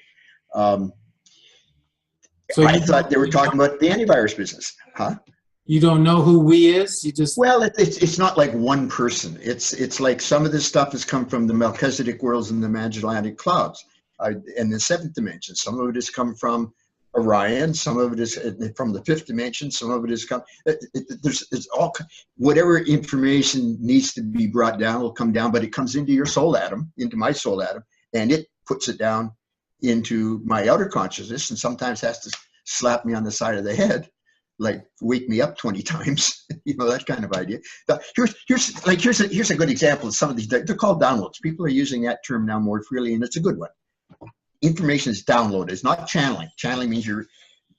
So I thought they were talking about the antivirus business, huh? You don't know who we is? You just... Well, it's not like one person. It's like some of this stuff has come from the Melchizedek worlds and the Magellanic clouds, and the 7th dimension. Some of it has come from Orion. Some of it is from the 5th dimension. Some of it has come. There's all, whatever information needs to be brought down will come down, but it comes into your soul atom, into my soul atom, and it puts it down into my outer consciousness, and sometimes has to slap me on the side of the head, like wake me up 20 times, that kind of idea. Here's a good example of some of these. They're called downloads. People are using that term now more freely, and it's a good one. Information is downloaded. It's not channeling. Channeling means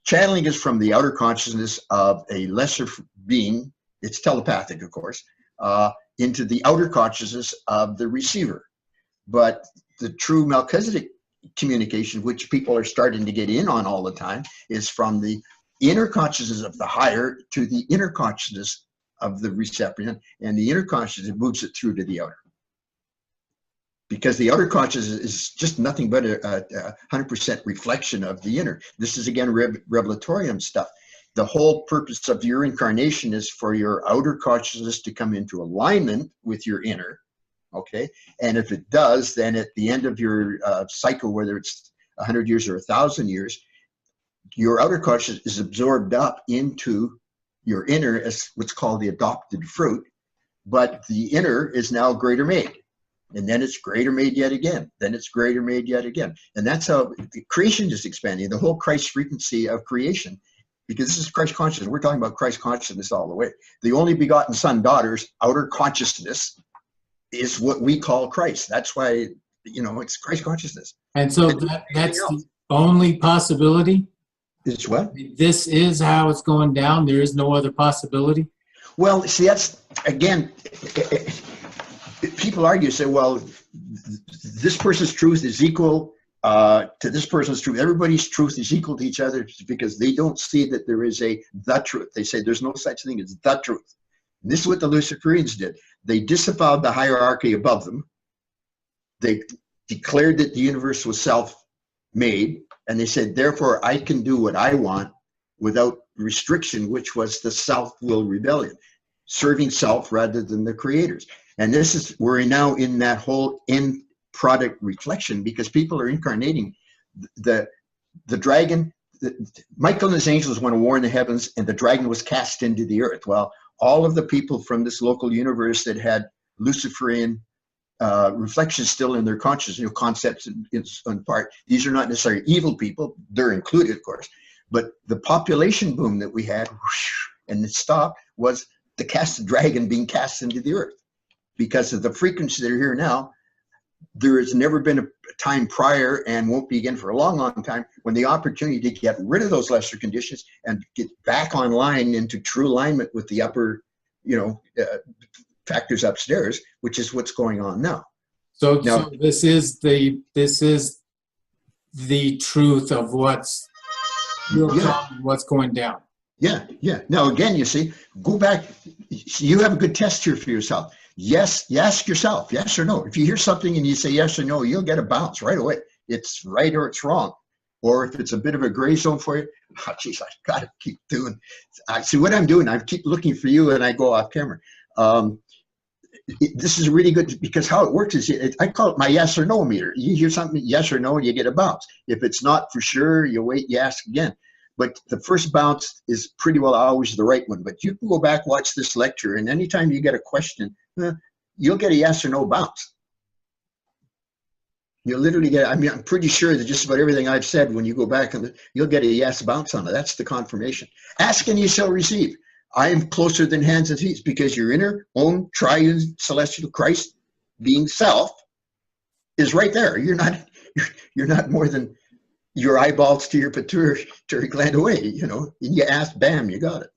channeling is from the outer consciousness of a lesser being. It's telepathic, of course, into the outer consciousness of the receiver. But the true Melchizedek communication, which people are starting to get in on all the time, is from the inner consciousness of the higher to the inner consciousness of the recipient, and the inner consciousness moves it through to the outer. Because the outer consciousness is just nothing but a 100% reflection of the inner. This is, again, revelatorium stuff. The whole purpose of your incarnation is for your outer consciousness to come into alignment with your inner, okay? And if it does, then at the end of your cycle, whether it's 100 years or 1,000 years, your outer consciousness is absorbed up into your inner as what's called the adopted fruit, but the inner is now greater made. And then it's greater made yet again. Then it's greater made yet again. And that's how the creation is expanding, the whole Christ frequency of creation, because this is Christ consciousness. We're talking about Christ consciousness all the way. The only begotten son, daughter's outer consciousness is what we call Christ. That's why, it's Christ consciousness. And so that's the only possibility? Is what? This is how it's going down. There is no other possibility? Well, see, that's, again, people argue, say, well, this person's truth is equal to this person's truth. Everybody's truth is equal to each other because they don't see that there is the truth. They say there's no such thing as the truth. And this is what the Luciferians did. They disavowed the hierarchy above them. They declared that the universe was self-made, and they said, therefore, I can do what I want without restriction, which was the self-will rebellion, serving self rather than the creators. And we're now in that whole end product reflection, because people are incarnating the dragon. Michael and his angels went to war in the heavens, and the dragon was cast into the earth. Well, all of the people from this local universe that had Luciferian reflections still in their consciousness, concepts in part. These are not necessarily evil people; they're included, of course. But the population boom that we had, and it stopped, was the cast dragon being cast into the earth. Because of the frequencies that are here now, there has never been a time prior, and won't be again for a long, long time, when the opportunity to get rid of those lesser conditions and get back online into true alignment with the upper, factors upstairs, which is what's going on now. So this is the truth of what's going down. Yeah. Now again, you see, go back. You have a good test here for yourself. Yes, you ask yourself, yes or no. If you hear something and you say yes or no, you'll get a bounce right away. It's right or it's wrong. Or if it's a bit of a gray zone for you, oh geez, I gotta keep doing. See what I'm doing. I keep looking for you, and I go off camera. This is really good, because how it works is, I call it my yes or no meter. You hear something, yes or no, and you get a bounce. If it's not for sure, you wait, you ask again. But the first bounce is pretty well always the right one. But you can go back, watch this lecture, and anytime you get a question, you'll get a yes or no bounce. You'll literally get, I'm pretty sure that just about everything I've said, when you go back, and you'll get a yes bounce on it. That's the confirmation. Ask and you shall receive. I am closer than hands and feet, because your inner own triune celestial Christ being self is right there. You're not more than your eyeballs to your pituitary gland away, and you ask, bam, you got it.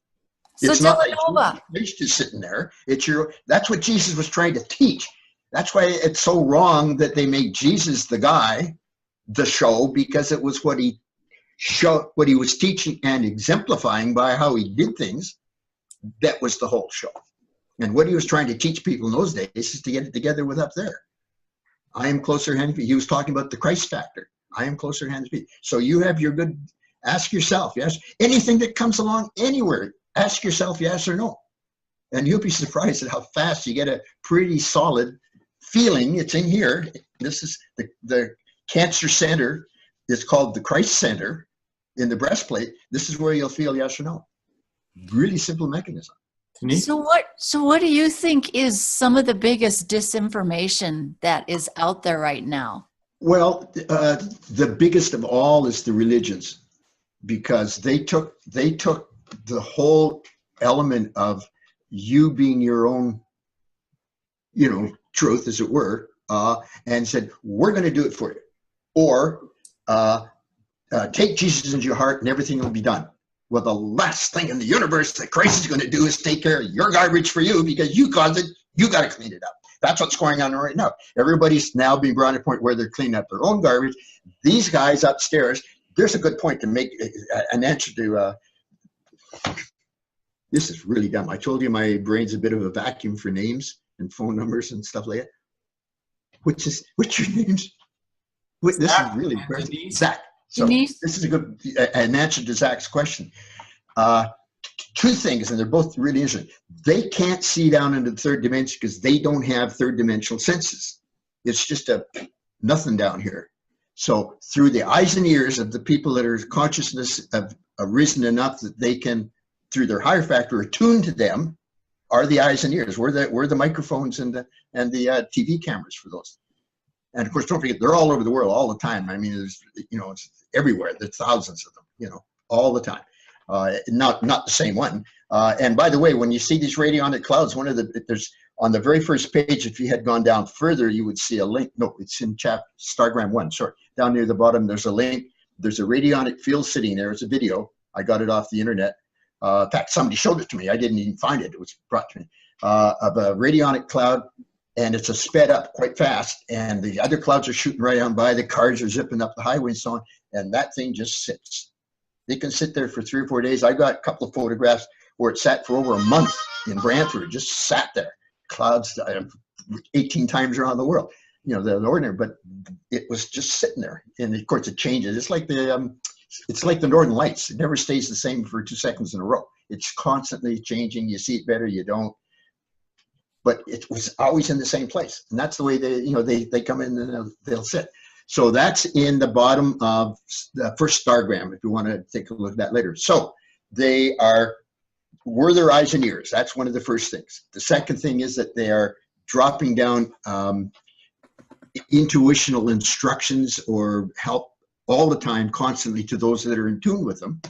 So it's not Delannovah, like it's just sitting there. That's what Jesus was trying to teach. That's why it's so wrong that they made Jesus the guy, the show, because it was what he was teaching and exemplifying by how he did things. That was the whole show. And what he was trying to teach people in those days is to get it together with up there. I am closer hand and feet. He was talking about the Christ factor. I am closer hand and feet. So you have your good, ask yourself, yes. Anything that comes along anywhere, ask yourself yes or no. And you'll be surprised at how fast you get a pretty solid feeling. It's in here. This is the cancer center. It's called the Christ center in the breastplate. This is where you'll feel yes or no. Really simple mechanism. So what do you think is some of the biggest disinformation that is out there right now? Well, the biggest of all is the religions, because they took the whole element of you being your own, truth, as it were, and said, we're going to do it for you. Or take Jesus into your heart and everything will be done. Well, the last thing in the universe that Christ is going to do is take care of your garbage for you, because you caused it. You got to clean it up. That's what's going on right now. Everybody's now being brought to a point where they're cleaning up their own garbage. These guys upstairs, there's a good point to make an answer to. This is really dumb. I told you my brain's a bit of a vacuum for names and phone numbers and stuff like that. What's your names? This is really impressive. Zach. So this is a good an answer to Zach's question. Two things, and they're both really interesting. They can't see down into the third dimension because they don't have third dimensional senses. It's just nothing down here. So through the eyes and ears of the people that are consciousness have arisen enough that they can, through their higher factor, attune to them, are the eyes and ears. We're the microphones and the TV cameras for those. And of course, don't forget, they're all over the world all the time. I mean, there's, it's everywhere. There's thousands of them, all the time. Not the same one. And by the way, when you see these radionic clouds, there's on the very first page, if you had gone down further, you would see a link. No, it's in Stargram 1, sorry. Down near the bottom, there's a link. There's a radionic field sitting there. It's a video. I got it off the internet. In fact, somebody showed it to me. I didn't even find it. It was brought to me. Of a radionic cloud, and it's a sped up quite fast. And the other clouds are shooting right on by. The cars are zipping up the highway and so on. And that thing just sits. It can sit there for 3 or 4 days. I got a couple of photographs where it sat for over a month in Brantford, just sat there. Clouds 18 times around the world, the ordinary, but it was just sitting there. And of course it changes. It's like the Northern Lights. It never stays the same for 2 seconds in a row. It's constantly changing. You see it better, you don't. but it was always in the same place. And that's the way they come in and they'll sit. So that's in the bottom of the first stargram, if you want to take a look at that later. So they were their eyes and ears. That's one of the first things. The second thing is that they are dropping down intuitional instructions or help all the time, constantly, to those that are in tune with them.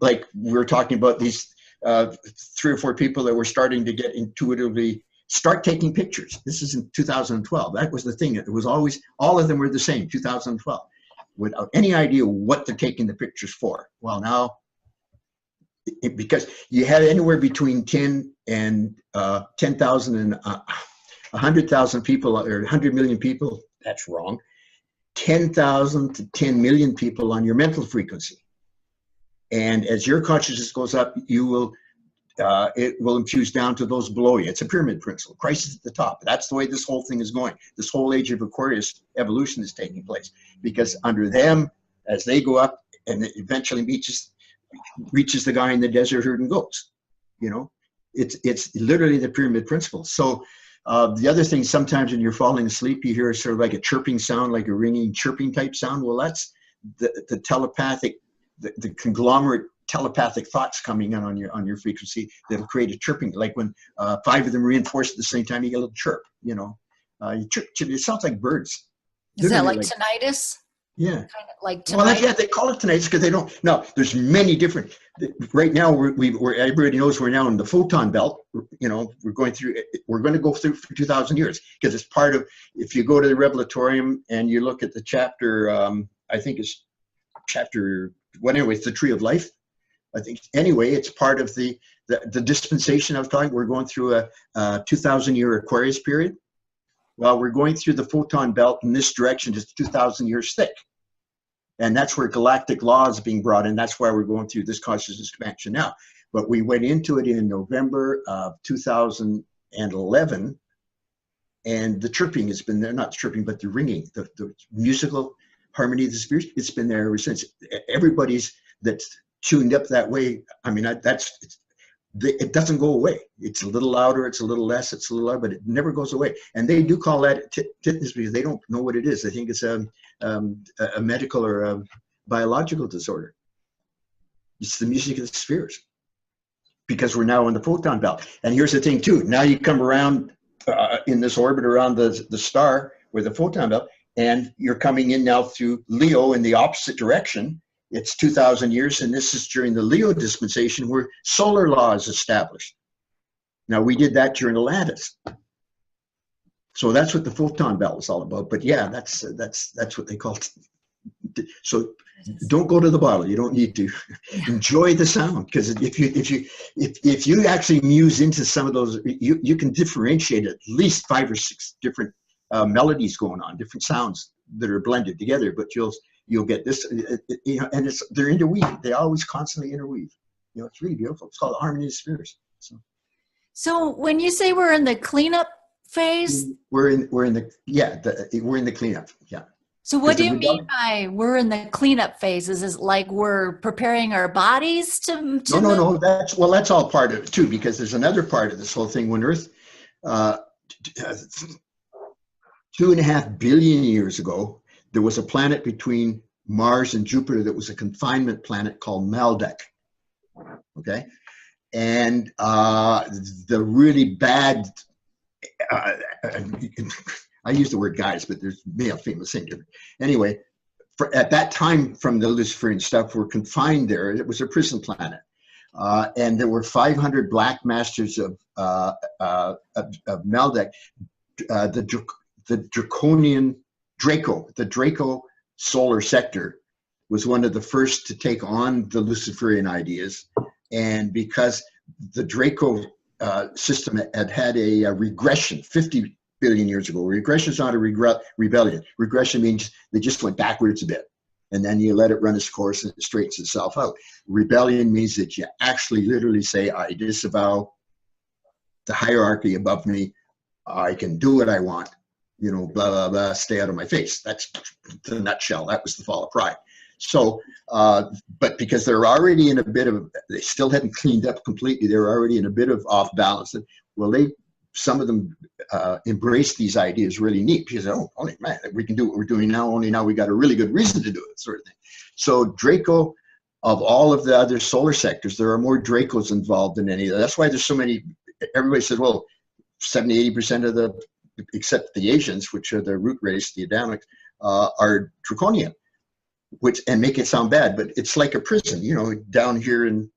Like we were talking about these 3 or 4 people that were starting to get intuitively start taking pictures. This is in 2012. That was the thing. It was always, all of them were the same, 2012, without any idea what they're taking the pictures for. Well, now, because you had anywhere between 10,000 and 100,000 people, or 100 million people, that's wrong, 10,000 to 10 million people on your mental frequency. And as your consciousness goes up, you will, it will infuse down to those below you. It's a pyramid principle. Christ is at the top. That's the way this whole thing is going. This whole age of Aquarius evolution is taking place, because under them, as they go up, and it eventually reaches the guy in the desert herding goats. You know, it's literally the pyramid principle. So the other thing, sometimes when you're falling asleep, you hear sort of like a chirping sound, like a ringing, chirping type sound. Well, that's the telepathic, the conglomerate telepathic thoughts coming in on your frequency that'll create a chirping. Like when 5 of them reinforce at the same time, you get a little chirp. You know, you chirp, it sounds like birds. Is that like tinnitus? Yeah. Kind of like tinnitus. Well, yeah, they call it tinnitus because they don't. No, there's many different. Right now, we're everybody knows we're now in the photon belt. You know, we're going to go through for 2,000 years, because it's part of. If you go to the Revelatorium and you look at the chapter, I think it's chapter. Well, anyway, it's the Tree of Life. I think anyway, it's part of the dispensation I was talking. We're going through a 2,000-year Aquarius period. Well, we're going through the photon belt in this direction, just 2,000 years thick. And that's where galactic law is being brought in. That's why we're going through this consciousness expansion now. But we went into it in November of 2011, and the chirping has been there, not the chirping, but the ringing, the musical harmony of the spirits, it's been there ever since. Everybody's that's tuned up that way. I mean, it doesn't go away. It's a little louder, it's a little less, it's a little louder, but it never goes away. And they do call that tinnitus because they don't know what it is. They think it's a medical or a biological disorder. It's the music of the spheres, because we're now in the photon belt. And here's the thing too. Now you come around in this orbit around the star with the photon belt, and you're coming in now through Leo in the opposite direction. It's 2,000 years, and this is during the Leo dispensation where solar law is established. Now, we did that during Atlantis. So that's what the photon belt is all about. But yeah, that's what they call it. So don't go to the bottle. You don't need to. Enjoy the sound, because if you actually muse into some of those, you can differentiate at least 5 or 6 different melodies going on, different sounds that are blended together. But you'll get this, you know, and they're interweaving. They always constantly interweave. You know, it's really beautiful. It's called Harmony of Spheres. So when you say we're in the cleanup phase, we're in the cleanup. Yeah. So what do you mean by we're in the cleanup phase? Is it like we're preparing our bodies to No. That's all part of it too, because there's another part of this whole thing. When Earth, 2.5 billion years ago, there was a planet between Mars and Jupiter that was a confinement planet called Maldek. Okay, and the really bad. I use the word guys, but there's male, female, same difference. Anyway, at that time, from the Luciferian stuff, were confined there. It was a prison planet, and there were 500 black masters of Maldek. The draconian Draco, the Draco solar sector, was one of the first to take on the Luciferian ideas, and because the Draco system had a regression 50 billion years ago. Regression is not a rebellion. Regression means they just went backwards a bit, and then you let it run its course and it straightens itself out. Rebellion means that you actually literally say, I disavow the hierarchy above me. I can do what I want. You know, blah, blah, blah, stay out of my face. That's the nutshell. That was the fall of pride. So, but because they're already in a bit of, they still hadn't cleaned up completely. They're already in a bit of off balance. And, well, some of them embrace these ideas really neat because, oh, holy man, we can do what we're doing now, only now we got a really good reason to do it, sort of thing. So Draco, of all of the other solar sectors, there are more Dracos involved than any of that. That's why there's so many. Everybody says, well, 70–80% of the, except the Asians, which are the root race, the Adamics, are draconian, and make it sound bad, but it's like a prison, you know, down here in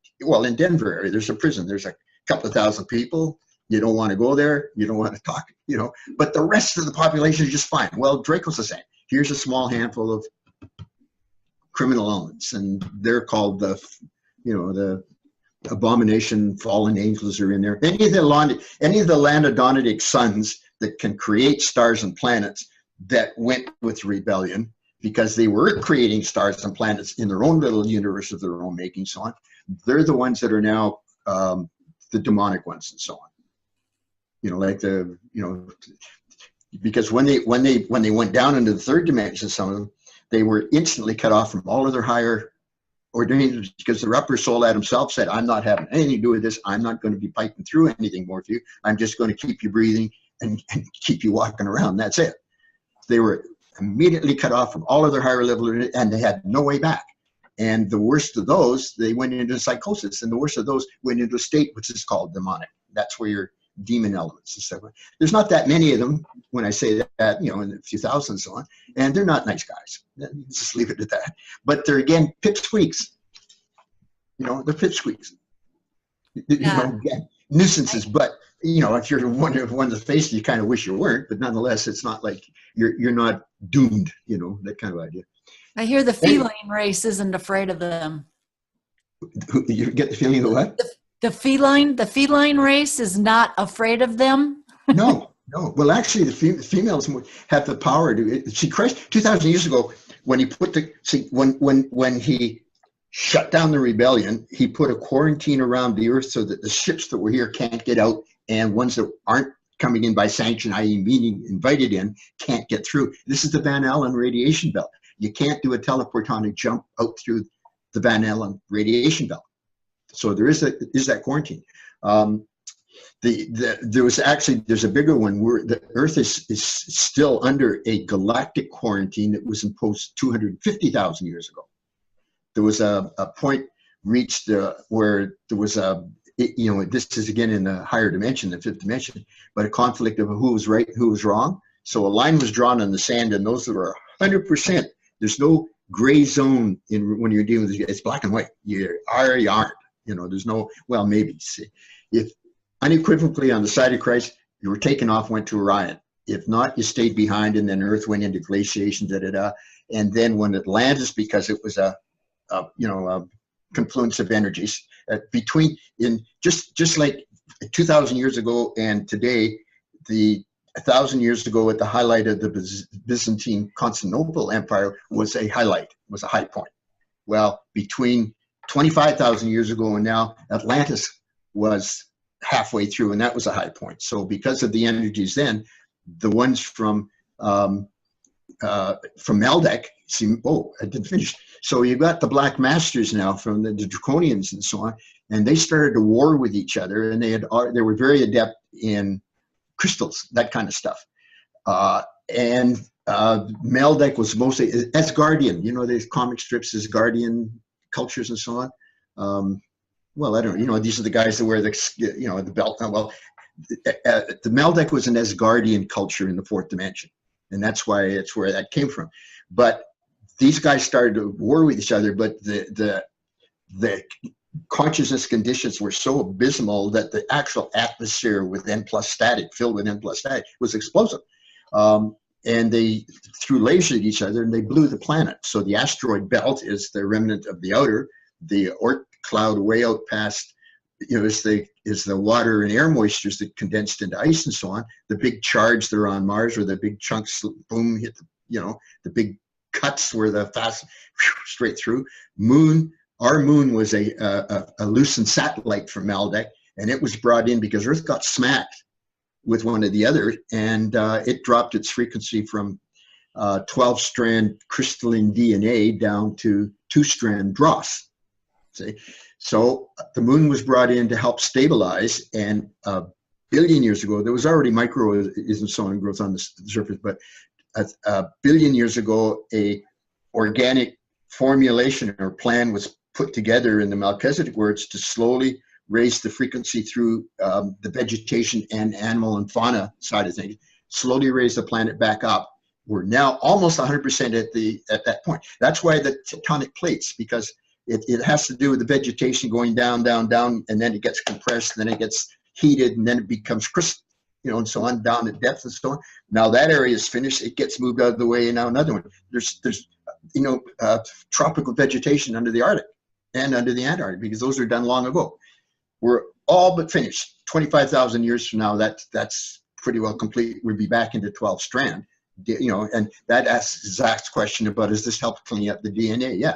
Denver area, there's a prison. There's a couple of thousand people. You don't want to go there. You don't want to talk, you know, but the rest of the population is just fine. Well, Draco's the same. Here's a small handful of criminal elements, and they're called the abomination, fallen angels are in there. Any of the Landodonitic sons that can create stars and planets that went with rebellion, because they were creating stars and planets in their own little universe of their own making, so on. They're the ones that are now the demonic ones, and so on. You know, like because when they went down into the third dimension, some of them, they were instantly cut off from all of their higher ordained, because their upper soul Adam himself said, I'm not having anything to do with this. I'm not going to be piping through anything more for you. I'm just going to keep you breathing and keep you walking around. That's it. They were immediately cut off from all of their higher level, and they had no way back. And the worst of those, they went into psychosis, and the worst of those went into a state which is called demonic. That's where your demon elements and stuff. There's not that many of them when I say that, you know, in a few thousand and so on, and they're not nice guys. Just leave it at that. But they're, again, pipsqueaks. You know, they're pipsqueaks. You know, nuisances. But, you know, if you're one of the faces, you kind of wish you weren't, but nonetheless, it's not like you're not doomed, you know, that kind of idea. I hear the feline race isn't afraid of them. You get the feeling of what? The feline race is not afraid of them. No. Well, actually, the females have the power to. See, Christ, 2,000 years ago, when he put when he shut down the rebellion, he put a quarantine around the earth so that the ships that were here can't get out, and ones that aren't coming in by sanction, i.e., meaning invited in, can't get through. This is the Van Allen radiation belt. You can't do a teleportonic jump out through the Van Allen radiation belt. So there's that quarantine. There's a bigger one where the Earth is still under a galactic quarantine that was imposed 250,000 years ago. There was a point reached where there was this is again in the higher dimension, the fifth dimension, but a conflict of who was right, who was wrong. So a line was drawn on the sand, and those that were 100%, there's no gray zone when you're dealing with it's black and white. You are or you aren't. You know, there's no, well, maybe. See, if unequivocally on the side of Christ, you were taken off, went to Orion. If not, you stayed behind, and then Earth went into glaciation, And then when Atlantis, because it was a confluence of energies just like 2,000 years ago and today, 1,000 years ago at the highlight of the Byzantine Constantinople Empire was a high point. Well, between 25,000 years ago and now, Atlantis was halfway through, and that was a high point. So because of the energies then, the ones from Meldick seem, I didn't finish. So you've got the Black Masters now from the Draconians and so on, and they started to war with each other, and they were very adept in crystals, that kind of stuff. And Meldick was mostly Asgardian. You know, there's comic strips, Asgardian cultures and so on. Well, I don't know. You know, these are the guys that wear the belt. Well, the Meldick was an Asgardian culture in the fourth dimension, and that's why it's where that came from. But these guys started to war with each other, but the consciousness conditions were so abysmal that the actual atmosphere with N+ static, filled with N+ static, was explosive. And they threw lasers at each other, and they blew the planet. So the asteroid belt is the remnant of the outer. The Oort cloud way out past, is the water and air moistures that condensed into ice and so on. The big charge there on Mars, where the big chunks, boom, hit the big cuts where the fast straight through. Our moon was a loosened satellite from Meldick, and it was brought in because Earth got smacked with one or the other, and it dropped its frequency from 12-strand crystalline DNA down to 2-strand dross. See? So the moon was brought in to help stabilize, and a billion years ago, there was already microism so on growth on the surface, but a billion years ago, a organic formulation or plan was put together in the Melchizedek words to slowly raise the frequency through the vegetation and animal and fauna side of things, slowly raise the planet back up. We're now almost 100% at that point. That's why the tectonic plates, because it has to do with the vegetation going down, down, down, and then it gets compressed, and then it gets heated, and then it becomes crystal, and so on, down at depth and so on. Now that area is finished, it gets moved out of the way, and now another one. There's tropical vegetation under the Arctic and under the Antarctic, because those are done long ago. We're all but finished. 25,000 years from now, that's pretty well complete. We'll be back into 12-strand, and that asks Zach's question about, does this help clean up the DNA? Yeah.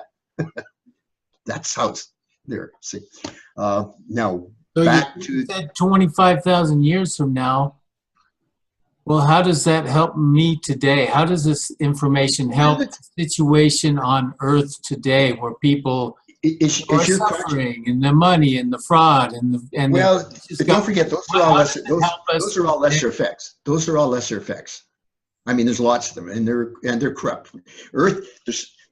That's how it's there. See, now so back you to said 25,000 years from now. Well, how does that help me today? How does this information help the situation on Earth today, where people are suffering, and the money and the fraud and well, don't forget, those are all lesser. Those are all lesser effects. Those are all lesser effects. I mean, there's lots of them, and they're corrupt. Earth,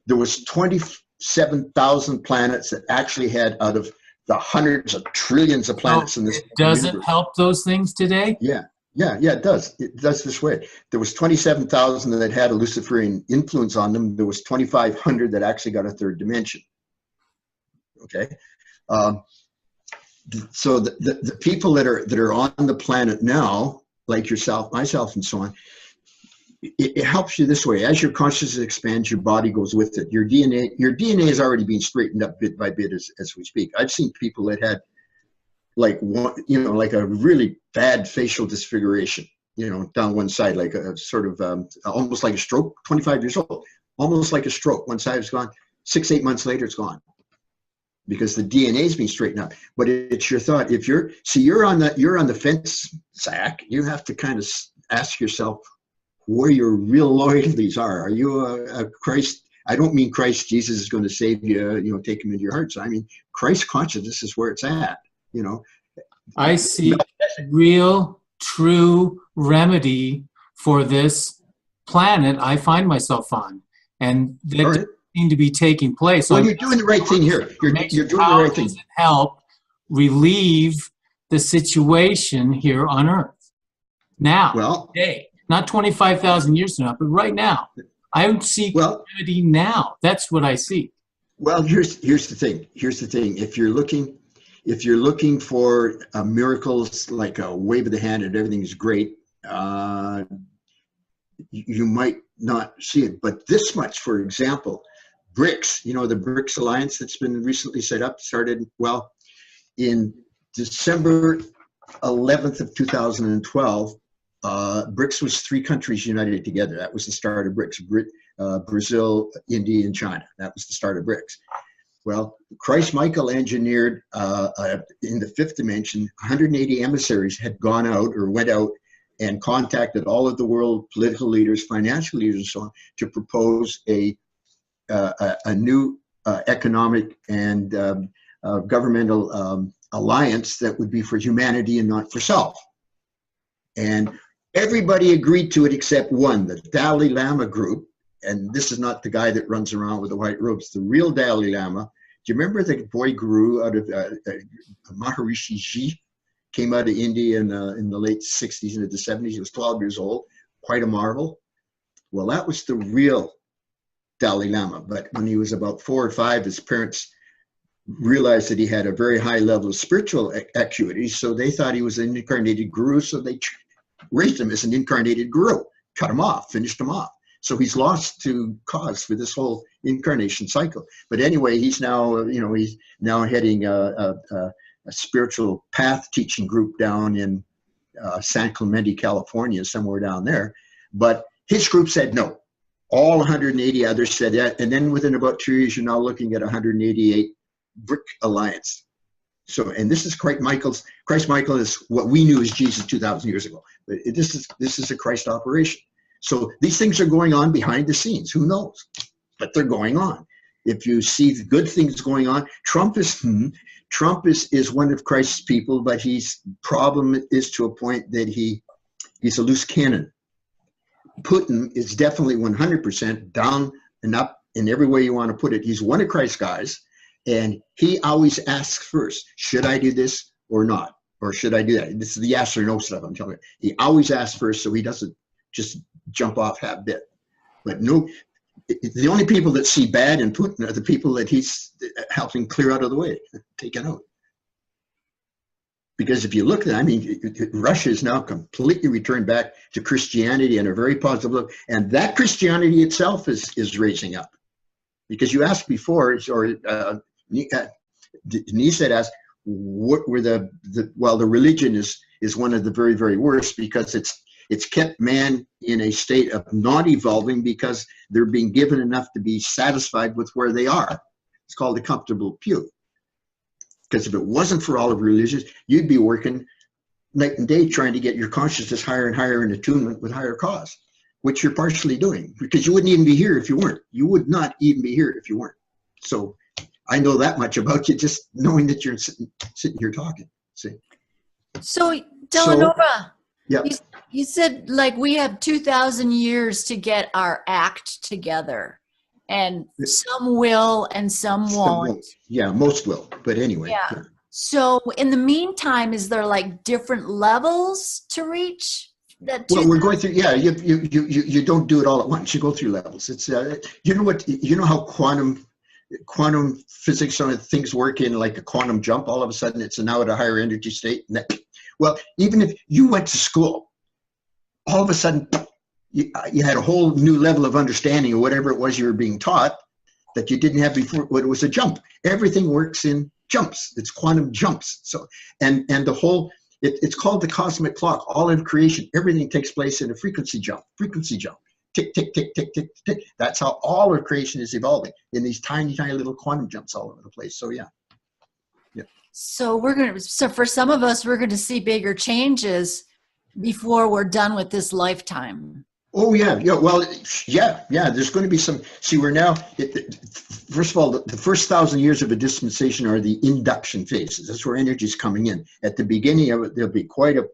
there was 27,000 planets that actually had, out of the hundreds of trillions of planets in this universe. Does it help those things today? Yeah, it does. It does this way. There was 27,000 that had a Luciferian influence on them. There was 2,500 that actually got a third dimension. Okay, so the people that are on the planet now, like yourself, myself, and so on, it helps you this way. As your consciousness expands, your body goes with it. Your DNA is already being straightened up bit by bit as we speak. I've seen people that had like a really bad facial disfiguration, down one side, like a sort of almost like a stroke. 25 years old, almost like a stroke. One side is gone. 6-8 months later, it's gone, because the DNA is being straightened up. But it's your thought. If you're on the fence, Zach, you have to kind of ask yourself where your real loyalties are. Are you a Christ? I don't mean Christ Jesus is going to save you, take him into your heart. So I mean Christ consciousness is where it's at. I see real, true remedy for this planet I find myself on, and that doesn't seem to be taking place. Well, you're doing the right thing here. You're doing the right thing. How does it help relieve the situation here on Earth now? Well, today. Not 25,000 years from now, but right now. I seek remedy now. That's what I seek. Well, here's the thing. Here's the thing. If you're looking for miracles, like a wave of the hand and everything is great, you might not see it. But this much, for example, BRICS. The BRICS alliance that's been recently set up started in December 11th of 2012. BRICS was 3 countries united together. That was the start of BRICS. Brazil, India, and China. That was the start of BRICS. Well, Christ Michael engineered in the 5th dimension, 180 emissaries had gone out or went out and contacted all of the world political leaders, financial leaders, and so on, to propose a new economic and governmental alliance that would be for humanity and not for self. And everybody agreed to it except one, the Dalai Lama group. And this is not the guy that runs around with the white robes, the real Dalai Lama. Do you remember the boy guru out of Maharishi Ji? Came out of India in the late 60s into the 70s. He was 12 years old, quite a marvel. Well, that was the real Dalai Lama. But when he was about 4 or 5, his parents realized that he had a very high level of spiritual acuity, so they thought he was an incarnated guru, so they raised him as an incarnated guru, cut him off, finished him off. So he's lost to cause for this whole incarnation cycle. But anyway, he's now, he's now heading a spiritual path teaching group down in San Clemente, California, somewhere down there. But his group said no. All 180 others said that. And then within about 2 years, you're now looking at 188 BRIC alliance. So, and this is Christ Michael is what we knew as Jesus 2,000 years ago. But this is a Christ operation. So these things are going on behind the scenes. Who knows? But they're going on. If you see the good things going on, Trump is one of Christ's people, but his problem is to a point that he's a loose cannon. Putin is definitely 100% down and up in every way you want to put it. He's one of Christ's guys, and he always asks first, should I do this or not? Or should I do that? This is the yes or no stuff I'm telling you. He always asks first, so he doesn't just jump off half-bit. But no, the only people that see bad in Putin are the people that he's helping clear out of the way, taken out. Because if you look at it, I mean, Russia is now completely returned back to Christianity in a very positive look. And that Christianity itself is raising up. Because you asked before, or Denise had asked, what were the religion is one of the very, very worst, because it's kept man in a state of not evolving because they're being given enough to be satisfied with where they are. It's called the comfortable pew. Because if it wasn't for all of religions, you'd be working night and day trying to get your consciousness higher and higher in attunement with higher cause, which you're partially doing, because you wouldn't even be here if you weren't. You would not even be here if you weren't. So I know that much about you, just knowing that you're sitting here talking. See. So Delannovah, yeah. You said like we have 2,000 years to get our act together. And some will and some won't. Yeah, most will. But anyway. Yeah. So in the meantime, is there like different levels to reach? Well, we're going through. Yeah, you don't do it all at once. You go through levels. It's you know what, you know how quantum physics, some of the things work in like a quantum jump. All of a sudden, it's now at a higher energy state. Well, even if you went to school, all of a sudden. You had a whole new level of understanding of whatever it was you were being taught that you didn't have before. What it was a jump. Everything works in jumps. It's quantum jumps. So and the whole it's called the cosmic clock. All of creation, everything takes place in a frequency jump. Frequency jump. Tick tick tick tick tick tick. That's how all of creation is evolving in these tiny little quantum jumps all over the place. So yeah. So for some of us, we're going to see bigger changes before we're done with this lifetime. Oh yeah. Well, yeah. There's going to be some. See, we're now. First of all, the first 1,000 years of a dispensation are the induction phases. That's where energy is coming in. At the beginning of it, there'll be quite a,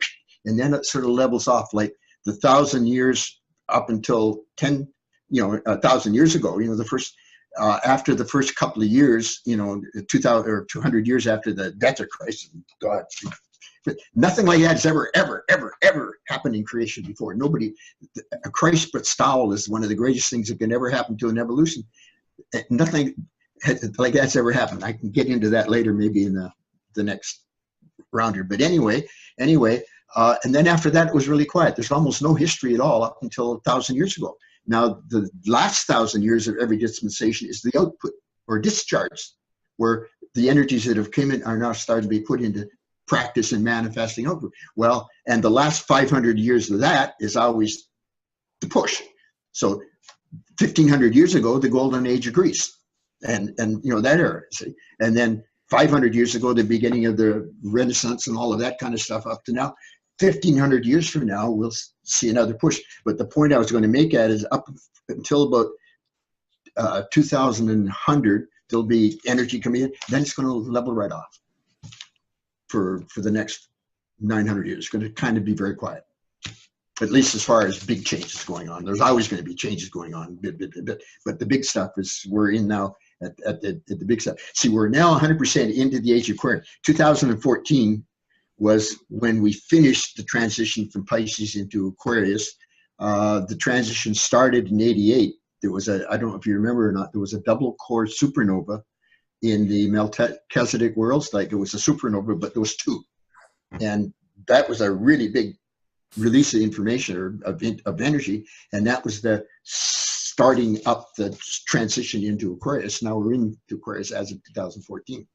and then it sort of levels off. Like the 1,000 years up until 1,000 years ago. The first after the first couple of years, 2,000 or 200 years after the death of Christ. God. But nothing like that has ever happened in creation before. Nobody, a Christ but style is one of the greatest things that can ever happen to an evolution. Nothing like that's ever happened. I can get into that later, maybe in the next round here. But anyway, and then after that, it was really quiet. There's almost no history at all up until 1,000 years ago. Now, the last 1,000 years of every dispensation is the output or discharge, where the energies that have come in are now starting to be put into practice and manifesting output. Well, and the last 500 years of that is always the push. So 1,500 years ago, the golden age of Greece, and that era. See? And then 500 years ago, the beginning of the Renaissance and all of that kind of stuff up to now. 1,500 years from now, we'll see another push. But the point I was going to make at is up until about 2100, there'll be energy coming in. Then it's going to level right off for the next 900 years. It's going to kind of be very quiet, at least as far as big changes going on. There's always going to be changes going on, but the big stuff is we're in now at the big stuff. See, we're now 100% into the age of Aquarius. 2014 was when we finished the transition from Pisces into Aquarius. The transition started in '88. There was I don't know if you remember or not, there was a double core supernova in the Melchizedek worlds. Like it was a supernova, but there was two. And that was a really big release of information or of energy. And that was the starting up the transition into Aquarius. Now we're into Aquarius as of 2014.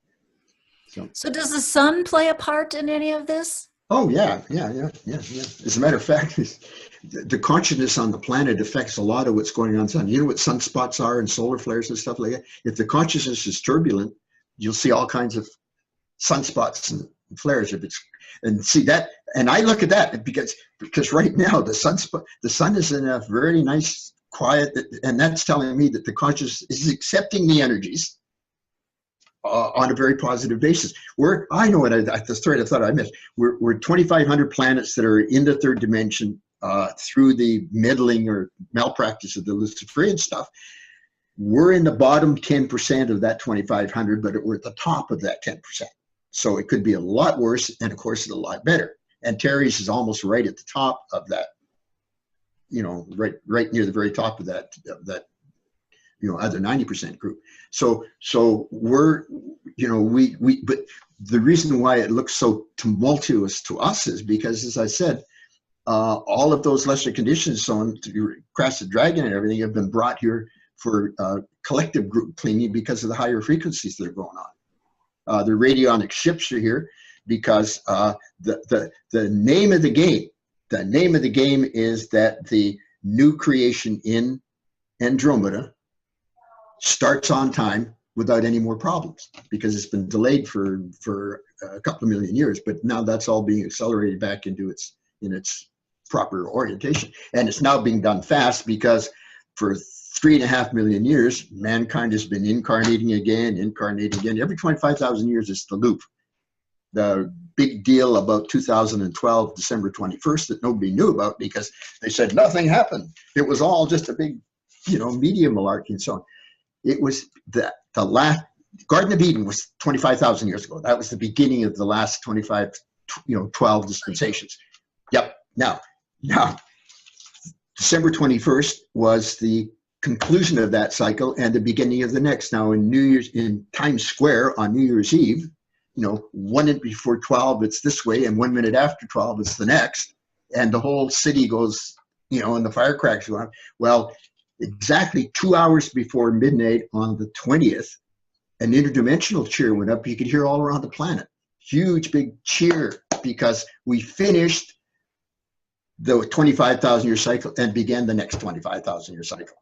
So does the sun play a part in any of this? Oh, yeah. As a matter of fact, the consciousness on the planet affects a lot of what's going on in the sun. You know what sunspots are and solar flares and stuff like that? If the consciousness is turbulent, you'll see all kinds of sunspots and flares. And see, that And I look at that because right now the sun is in a very nice, quiet, and that's telling me that the consciousness is accepting the energies on a very positive basis. I know what the story I thought I missed. We're 2,500 planets that are in the third dimension through the meddling or malpractice of the Luciferian stuff. We're in the bottom 10% of that 2,500, but we're at the top of that 10%. So it could be a lot worse, and of course, a lot better. And Terry's is almost right at the top of that, right near the very top of that other 90% group. So we're, but the reason why it looks so tumultuous to us is because, as I said, all of those lesser conditions, so on, Crested Dragon and everything, have been brought here for collective group cleaning because of the higher frequencies that are going on. The radionic ships are here because the name of the game is that the new creation in Andromeda starts on time without any more problems, because it's been delayed for a couple of million years, but now that's all being accelerated back into its proper orientation. And it's now being done fast because for 3.5 million years, mankind has been incarnating again. Every 25,000 years, it's the loop. The big deal about 2012, December 21st, that nobody knew about because they said nothing happened. It was all just a big, media malarkey and so on. It was the last, Garden of Eden was 25,000 years ago. That was the beginning of the last 12 dispensations. Yep. Now, December 21st was the conclusion of that cycle and the beginning of the next. Now, in Times Square on New Year's Eve, 1 minute before 12, it's this way, and 1 minute after 12, it's the next, and the whole city goes, and the firecrackers go on. Well, exactly 2 hours before midnight on the 20th, an interdimensional cheer went up. You could hear all around the planet. Huge, big cheer, because we finished the 25,000 year cycle and began the next 25,000 year cycle.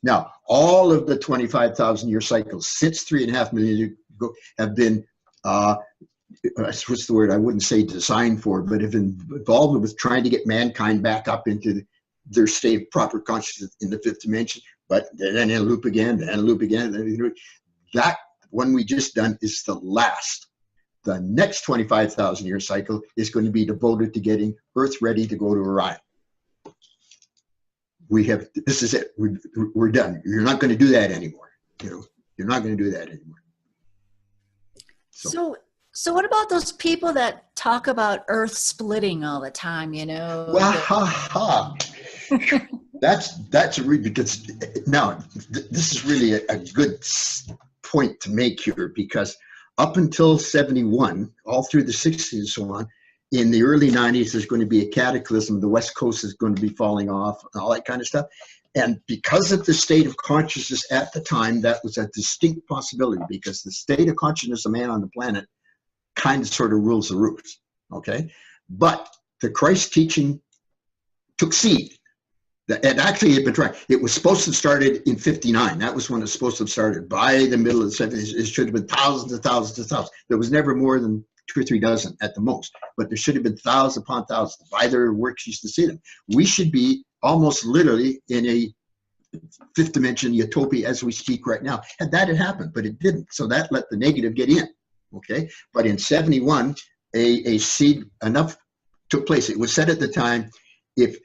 Now, all of the 25,000 year cycles since 3.5 million years ago have been, what's the word? I wouldn't say designed for, but have been involved with trying to get mankind back up into their state of proper consciousness in the fifth dimension, but then a loop again, and a loop again. That one we just done is the last. The next 25,000 year cycle is going to be devoted to getting Earth ready to go to Orion. This is it. We're done. You're not going to do that anymore. You're not going to do that anymore. So what about those people that talk about Earth splitting all the time? That's really, because now this is really a good point to make here, because up until 71, all through the 60s and so on, in the early 90s, there's going to be a cataclysm. The West Coast is going to be falling off and all that kind of stuff. And because of the state of consciousness at the time, that was a distinct possibility, because the state of consciousness of man on the planet kind of sort of rules the roost, okay? But the Christ teaching took seed. And actually, it had been trying. It was supposed to have started in 59. That was when it was supposed to have started. By the middle of the 70s, it should have been thousands and thousands and thousands. There was never more than 2 or 3 dozen at the most. But there should have been thousands upon thousands. By their works, used to see them. We should be almost literally in a fifth dimension utopia as we speak right now. And that had happened, but it didn't. So that let the negative get in. Okay. But in 71, a seed enough took place. It was said at the time, if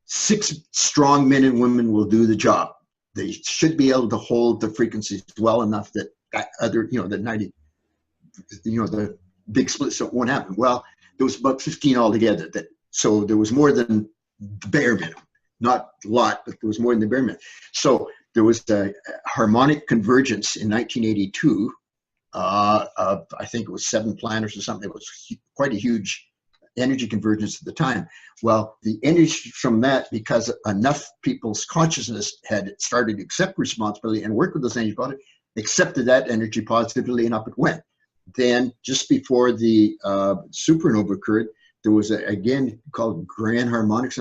6 strong men and women will do the job, they should be able to hold the frequencies well enough that other, the 90, the big splits won't happen. Well, there was about 15 altogether. So there was more than the bare minimum. Not a lot, but there was more than the bare minimum. So there was a harmonic convergence in 1982 of, I think it was 7 planets or something. It was quite a huge energy convergence at the time. Well, the energy from that, because enough people's consciousness had started to accept responsibility and work with those energy bodies, accepted that energy positively, and up it went. Then, just before the supernova occurred, there was again called Grand Harmonic.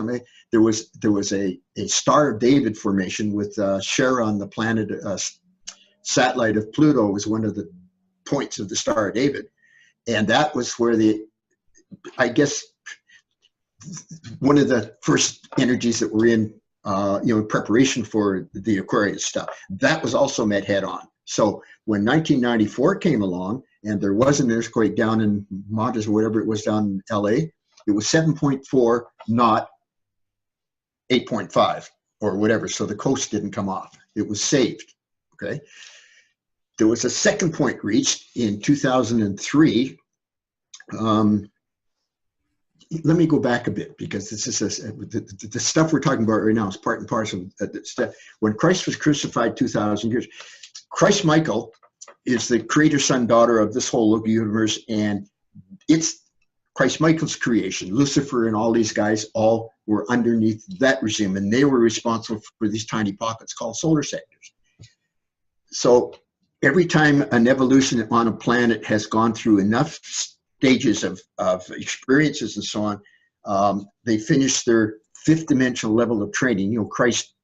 There was a Star of David formation with Charon, the planet satellite of Pluto, was one of the points of the Star of David, and that was where I guess, one of the first energies that were in, in preparation for the Aquarius stuff. That was also met head on. So when 1994 came along and there was an earthquake down in Montes or whatever it was down in LA, it was 7.4, not 8.5 or whatever. So the coast didn't come off. It was saved. Okay. There was a second point reached in 2003. Let me go back a bit, because this is the stuff we're talking about right now is part and parcel of the stuff. When Christ was crucified 2,000 years, Christ Michael is the creator, son, daughter of this whole universe, and it's Christ Michael's creation. Lucifer and all these guys all were underneath that regime, and they were responsible for these tiny pockets called solar sectors. So every time an evolution on a planet has gone through enough stages of experiences and so on, they finish their fifth dimensional level of training, Christ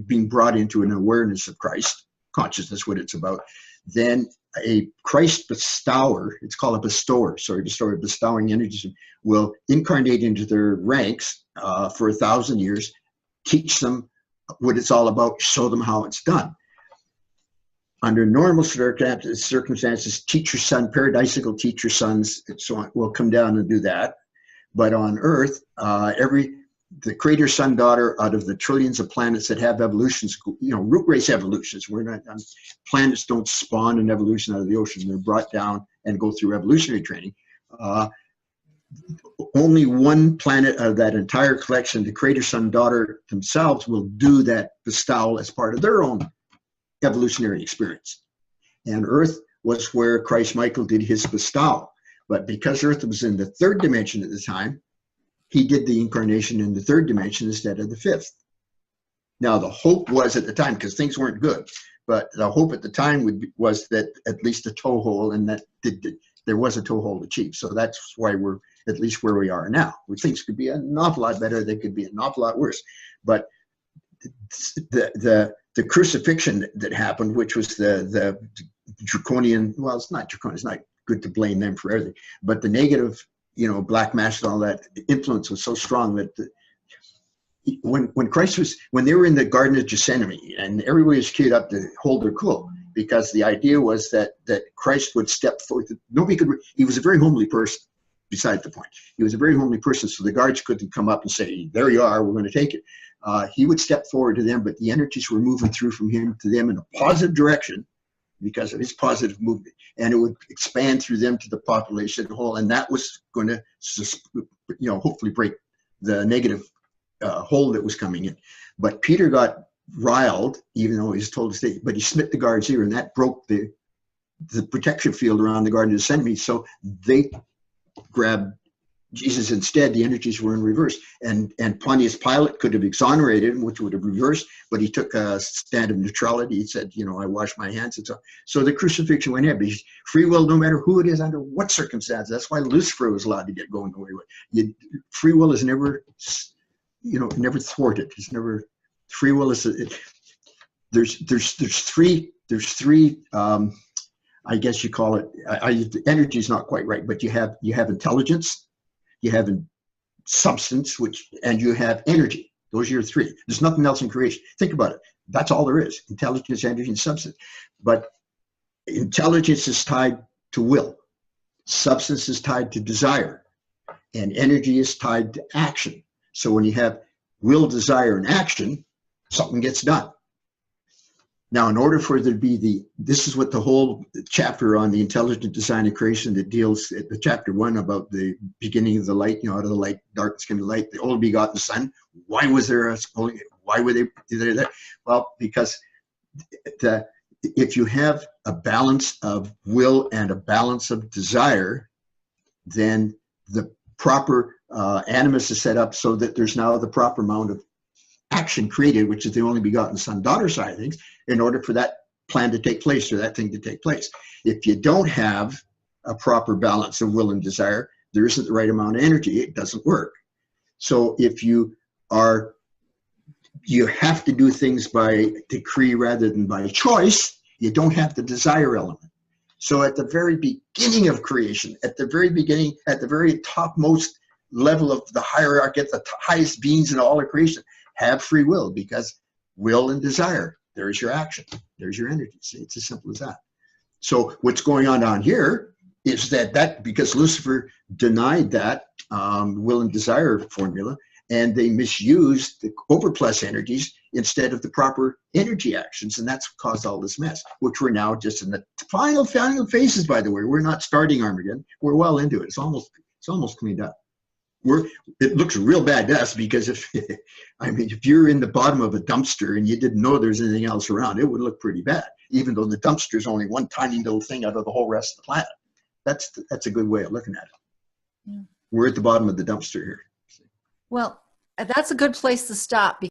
being brought into an awareness of Christ, consciousness, what it's about. Then a Christ bestower, it's called a bestower, bestowing energies, will incarnate into their ranks for 1,000 years, teach them what it's all about, show them how it's done. Under normal circumstances, teacher son, paradisical teacher sons, and so on, will come down and do that. But on Earth, the creator son daughter out of the trillions of planets that have evolutions, root race evolutions. We're not, planets don't spawn an evolution out of the ocean. They're brought down and go through evolutionary training. Only one planet of that entire collection, the creator son daughter themselves, will do that bestowal as part of their own evolutionary experience. And Earth was where Christ Michael did his bestowal. But because Earth was in the third dimension at the time, he did the incarnation in the third dimension instead of the fifth. Now, the hope was at the time, because things weren't good, but the hope at the time was that at least a toehold, and that there was a toehold achieved. So that's why we're at least where we are now. Things could be an awful lot better. They could be an awful lot worse. But the crucifixion that happened, which was the draconian, well, it's not draconian, it's not good to blame them for everything, but the negative, black mass and all that influence was so strong that when they were in the Garden of Gethsemane, and everybody was queued up to hold their cool, because the idea was that Christ would step forth. He was a very homely person, beside the point. He was a very homely person, so the guards couldn't come up and say, there you are, we're going to take it. He would step forward to them, but the energies were moving through from him to them in a positive direction because of his positive movement. And it would expand through them to the population as a whole. And that was going to, hopefully break the negative hold that was coming in. But Peter got riled, even though he was told to stay, but he smit the guard's ear, and that broke the protection field around the Garden of Gethsemane. So they grabbed Jesus instead. The energies were in reverse, and Pontius Pilate could have exonerated him, which would have reversed, but he took a stand of neutrality. He said, I wash my hands, and so the crucifixion went ahead. Free will, no matter who it is, under what circumstances. That's why Lucifer was allowed to get going away with. Free will is never, never thwarted. It's never, free will is there's three I guess you call it, energy is not quite right, but you have intelligence, you have substance, and you have energy. Those are your three. There's nothing else in creation. Think about it. That's all there is: intelligence, energy, and substance. But intelligence is tied to will, substance is tied to desire, and energy is tied to action. So when you have will, desire, and action, something gets done. Now, in order for there to be this is what the whole chapter on the intelligent design and creation that deals at the chapter 1 about the beginning of the light, out of the light, darkness came to light, the only begotten Son. Why was there why were they there? Well, because if you have a balance of will and a balance of desire, then the proper animus is set up so that there's now the proper amount of action created, which is the only begotten son daughter side of things, in order for that plan to take place or that thing to take place. If you don't have a proper balance of will and desire, there isn't the right amount of energy, it doesn't work. So if you have to do things by decree rather than by choice, you don't have the desire element. So at the very beginning of creation, at the very beginning, at the very topmost level of the hierarchy, at the highest beings in all of creation, have free will, because will and desire, there's your action, there's your energy. See, it's as simple as that. So what's going on down here is that because Lucifer denied that will and desire formula, and they misused the overplus energies instead of the proper energy actions, and that's caused all this mess, which we're now just in the final phases, by the way. We're not starting Armageddon. We're well into it. It's almost cleaned up. It looks real bad to us, because if you're in the bottom of a dumpster and you didn't know there's anything else around, it would look pretty bad, even though the dumpster is only one tiny little thing out of the whole rest of the planet. That's a good way of looking at it. Yeah. We're at the bottom of the dumpster here. Well, that's a good place to stop.